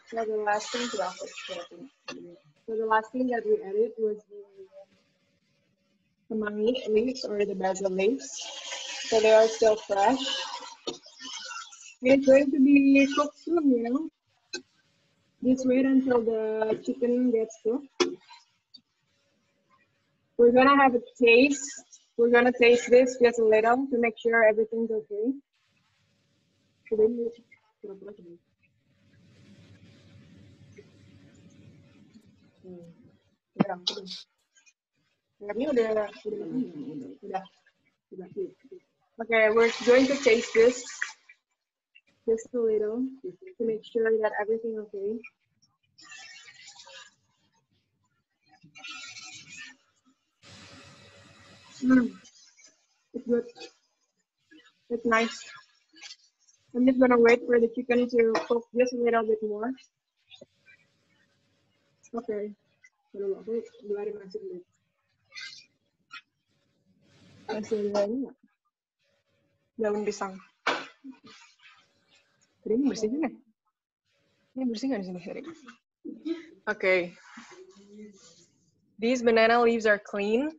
So the last thing that we added was the mangi leaves or the basil leaves. So they are still fresh. It's going to be cooked soon, you know. Just wait until the chicken gets cooked. We're gonna have a taste. We're gonna taste this just a little to make sure everything's okay. Okay, we're going to taste this just a little to make sure that everything's okay. It's good. It's nice. I'm just gonna wait for the chicken to cook just a little bit more. Okay. Masih daun pisang. Ini bersih nggak? Ini bersih nggak di sini? Okay. These banana leaves are clean.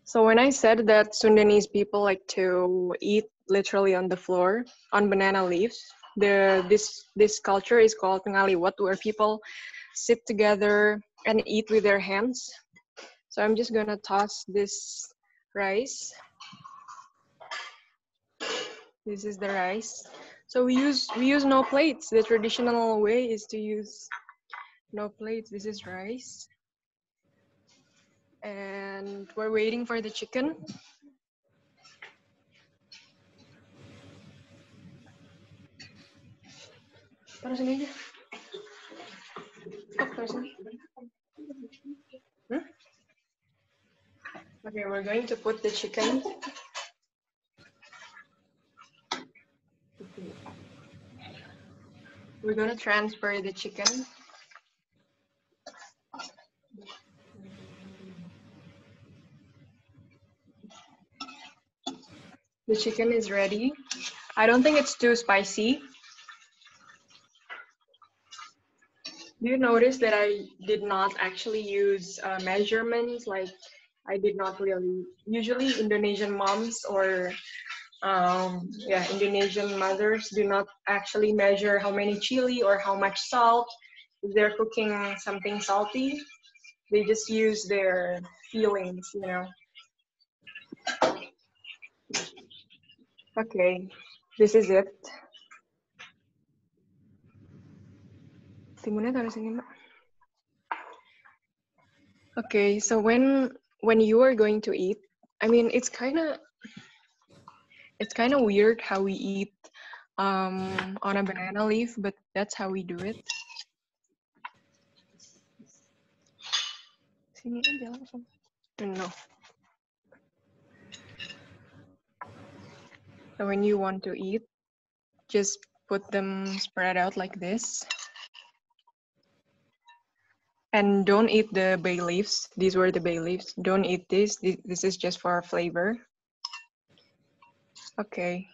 So when I said that Sundanese people like to eat literally on the floor on banana leaves, this culture is called ngaliwat, where people sit together and eat with their hands. So I'm just gonna toss this rice. This is the rice. So we use no plates. The traditional way is to use no plates. This is rice. And we're waiting for the chicken. Taruh sini aja. Oh, taruh sini. Okay, we're going to put the chicken. We're going to transfer the chicken. The chicken is ready. I don't think it's too spicy. Do you notice that I did not actually use measurements? Like, I did not really. Usually Indonesian moms or Indonesian mothers do not actually measure how many chili or how much salt. If they're cooking something salty, they just use their feelings, you know. Okay, this is it. Timunnya taruh sini, Mbak. Okay, so when you are going to eat, I mean, it's kind of weird how we eat on a banana leaf, but that's how we do it. Sini aja langsung. No. So when you want to eat, just put them spread out like this. And don't eat the bay leaves. These were the bay leaves. Don't eat this. This is just for flavor. Okay.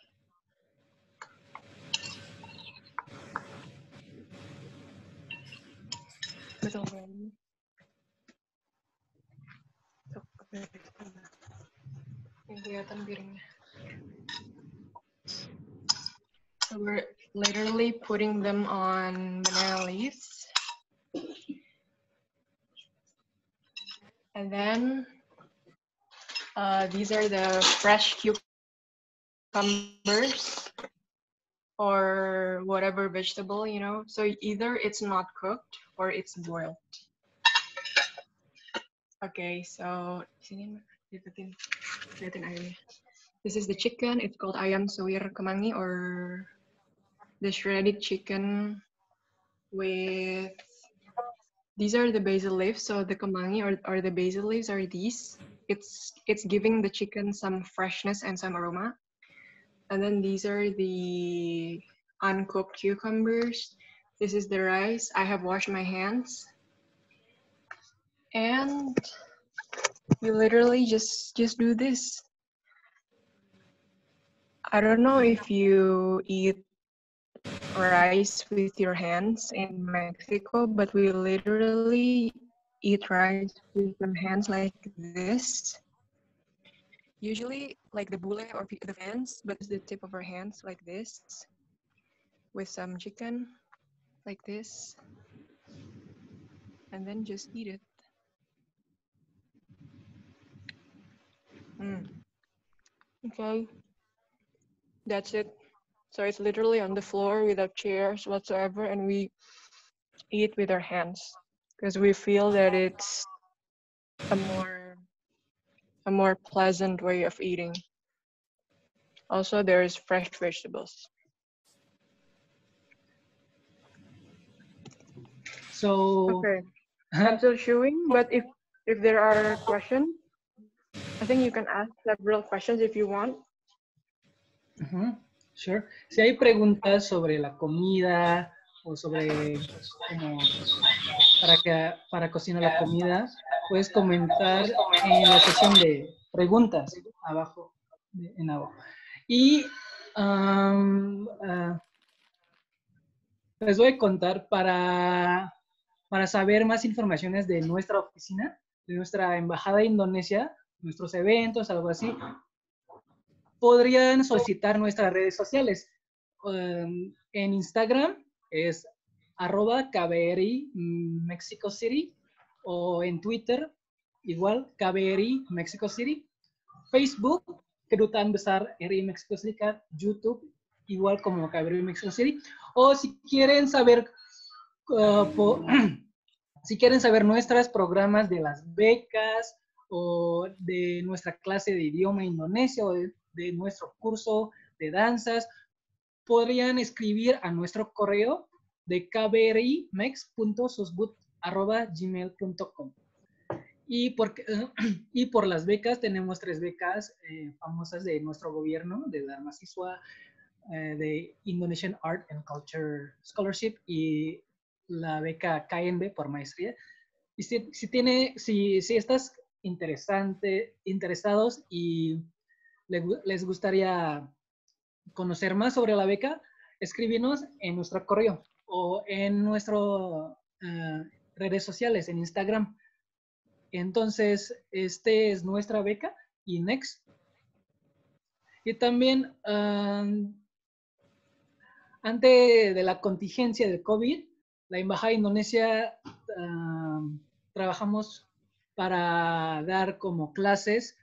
So we're literally putting them on banana leaves. And then these are the fresh cucumbers or whatever vegetable, you know. So either it's not cooked or it's boiled. Okay, so This is the chicken. It's called ayam suwir kemangi, or the shredded chicken with, these are the basil leaves. So the kemangi or the basil leaves are these. It's giving the chicken some freshness and some aroma. And then these are the uncooked cucumbers. This is the rice. I have washed my hands. And you literally just do this. I don't know if you eat rice with your hands in Mexico, but we literally eat rice with some hands like this. Usually like the bule or the fans, but it's the tip of our hands like this, with some chicken like this, and then just eat it. Okay, that's it. So it's literally on the floor without chairs whatsoever, and we eat with our hands because we feel that it's a more pleasant way of eating. Also, there's fresh vegetables. So, okay, I'm still chewing, but if there are questions, I think you can ask several questions if you want. Sure. Si hay preguntas sobre la comida o sobre cómo para cocinar la comida, puedes comentar en la sección de preguntas abajo, en abajo. Y les voy a contar para saber más informaciones de nuestra oficina, de nuestra embajada de Indonesia, nuestros eventos, algo así. Podrían solicitar nuestras redes sociales. En Instagram es @KBRI Mexico City, o en Twitter igual KBRI Mexico City, Facebook Kedutaan Besar RI Mexico City, YouTube igual como KBRI Mexico City, o si quieren saber si quieren saber nuestros programas de las becas o de nuestra clase de idioma indonesio o de nuestro curso de danzas, podrían escribir a nuestro correo de kbrimex.susbut@gmail.com. Y por las becas, tenemos 3 becas famosas de nuestro gobierno, de Dharma Siswa, de Indonesian Art and Culture Scholarship y la beca KNB por maestría. Y si estás interesados y les gustaría conocer más sobre la beca, escríbenos en nuestro correo o en nuestras redes sociales, en Instagram. Entonces, este es nuestra beca y Next. Y también, antes de la contingencia del COVID, la Embajada de Indonesia trabajamos para dar como clases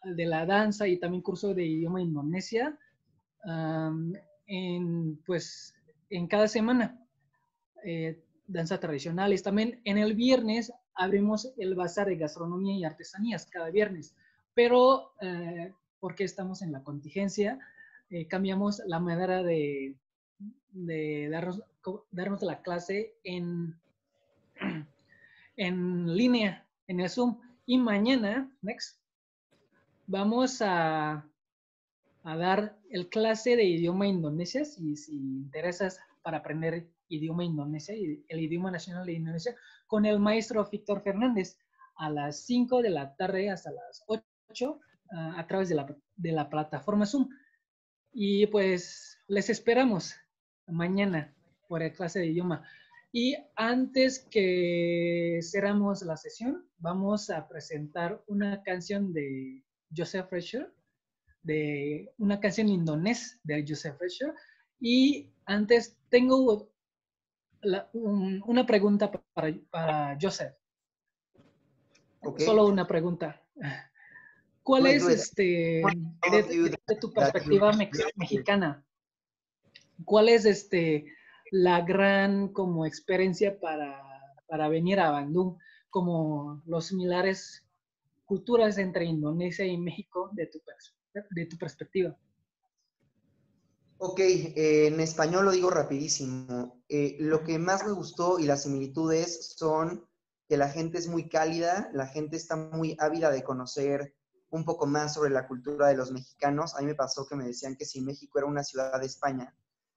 de la danza y también curso de idioma indonesia en cada semana. Danza tradicionales. También en el viernes abrimos el bazar de gastronomía y artesanías cada viernes, pero porque estamos en la contingencia, cambiamos la manera de darnos la clase en línea, en el Zoom. Y mañana, vamos a dar el clase de idioma indonesia, si interesas para aprender idioma indonesia, el idioma nacional de Indonesia, con el maestro Víctor Fernández a las 5 de la tarde hasta las 8 a través de la plataforma Zoom. Y pues les esperamos mañana por el clase de idioma. Y antes que cerramos la sesión, vamos a presentar una canción de Joseph Redsure, de una canción indonés de Joseph Redsure. Y antes tengo una pregunta para Joseph. Okay. Solo una pregunta. ¿Cuál es, de tu perspectiva mexicana, cuál es la gran como experiencia para venir a Bandung, como los similares culturas entre Indonesia y México de tu perspectiva. Ok, en español lo digo rapidísimo. Lo que más me gustó y las similitudes son que la gente es muy cálida, la gente está muy ávida de conocer un poco más sobre la cultura de los mexicanos. A mí me pasó que me decían que si México era una ciudad de España,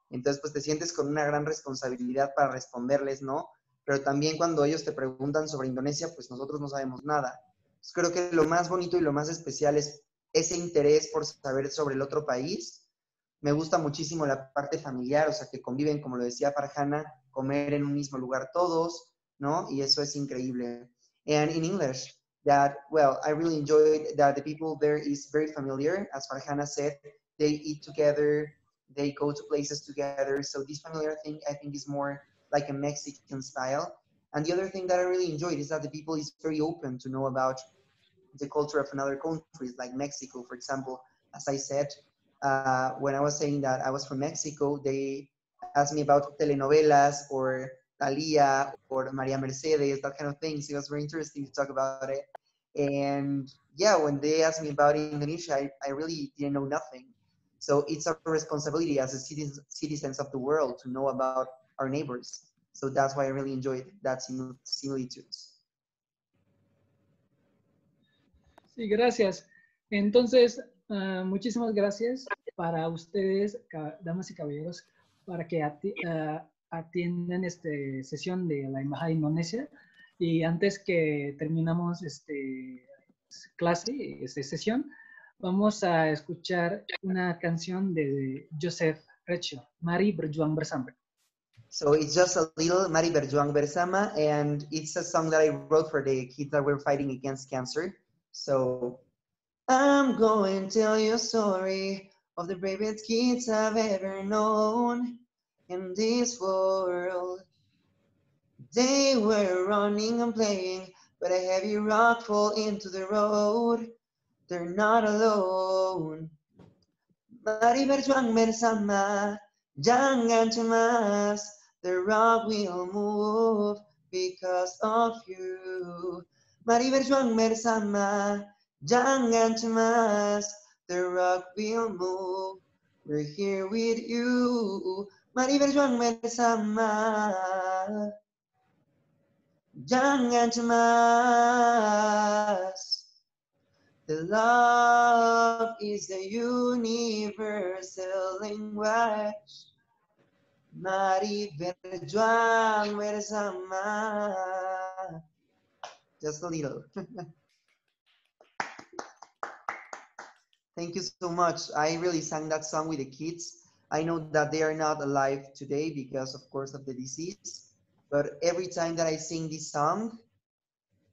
entonces pues te sientes con una gran responsabilidad para responderles, ¿no? Pero también cuando ellos te preguntan sobre Indonesia, pues nosotros no sabemos nada. Entonces, creo que lo más bonito y lo más especial es ese interés por saber sobre el otro país. Me gusta muchísimo la parte familiar, o sea, que conviven, como lo decía Farhana, comer en un mismo lugar todos, ¿no? Y eso es increíble. And in English, that, well, I really enjoyed that the people there is very familiar. As Farhana said, they eat together, they go to places together. So this familiar thing, I think, is more like a Mexican style. And the other thing that I really enjoyed is that the people is very open to know about the culture of another countries, like Mexico, for example. As I said, when I was saying that I was from Mexico, they asked me about telenovelas or Thalia or Maria Mercedes, that kind of things. It was very interesting to talk about it. And yeah, when they asked me about Indonesia, I really didn't know nothing. So it's our responsibility as a citizens of the world to know about our neighbors. So that's why I really enjoyed that similitudes. Sí, gracias. Entonces, muchísimas gracias para ustedes, damas y caballeros, para que atiendan esta sesión de la Embajada de Indonesia. Y antes que terminamos esta sesión, vamos a escuchar una canción de Joseph Redsure, Mari Berjuang Bersama. So it's just a little Mari Berjuang Bersama, and it's a song that I wrote for the kids that were fighting against cancer. So I'm going to tell you a story of the bravest kids I've ever known in this world. They were running and playing, but a heavy rock fell into the road. They're not alone. Mari berjuang bersama, jangan cemas. The rock will move because of you. Mari berjuang bersama, jangan cemas. The rock will move. We're here with you. Mari berjuang bersama. Jangan cemas. The love is the universal language. Mari berjuang bersama. Just a little. Thank you so much. I really sang that song with the kids. I know that they are not alive today because, of course, of the disease. But every time that I sing this song,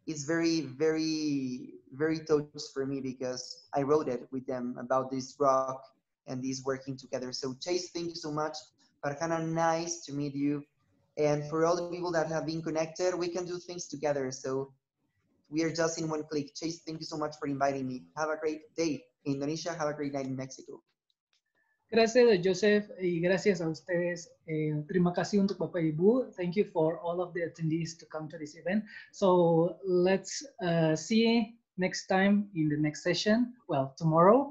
it's very, very, very touched for me because I wrote it with them about this rock and this working together. So Chase, thank you so much. Farhana, nice to meet you. And for all the people that have been connected, we can do things together. So we are just in one click. Chase, thank you so much for inviting me. Have a great day in Indonesia. Have a great night in Mexico. Gracias, Joseph, y gracias a ustedes. Terima kasih untuk Bapak Ibu. Thank you for all of the attendees to come to this event. So let's see next time in the next session. Well, tomorrow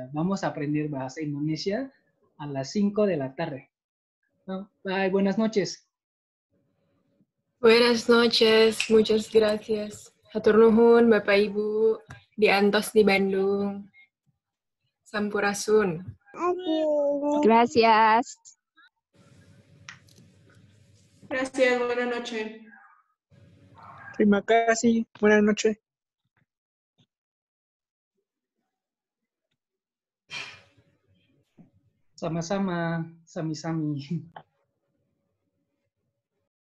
vamos a aprender bahasa Indonesia a las 5 de la tarde. Bye, buenas noches. Buenas noches, muchas gracias. Hatur nuhun Bapak Ibu di Antos di Bandung. Sampurasun. Gracias. Gracias, buenas noches. Terima kasih. Buenas noches. Sama-sama, sami-sami.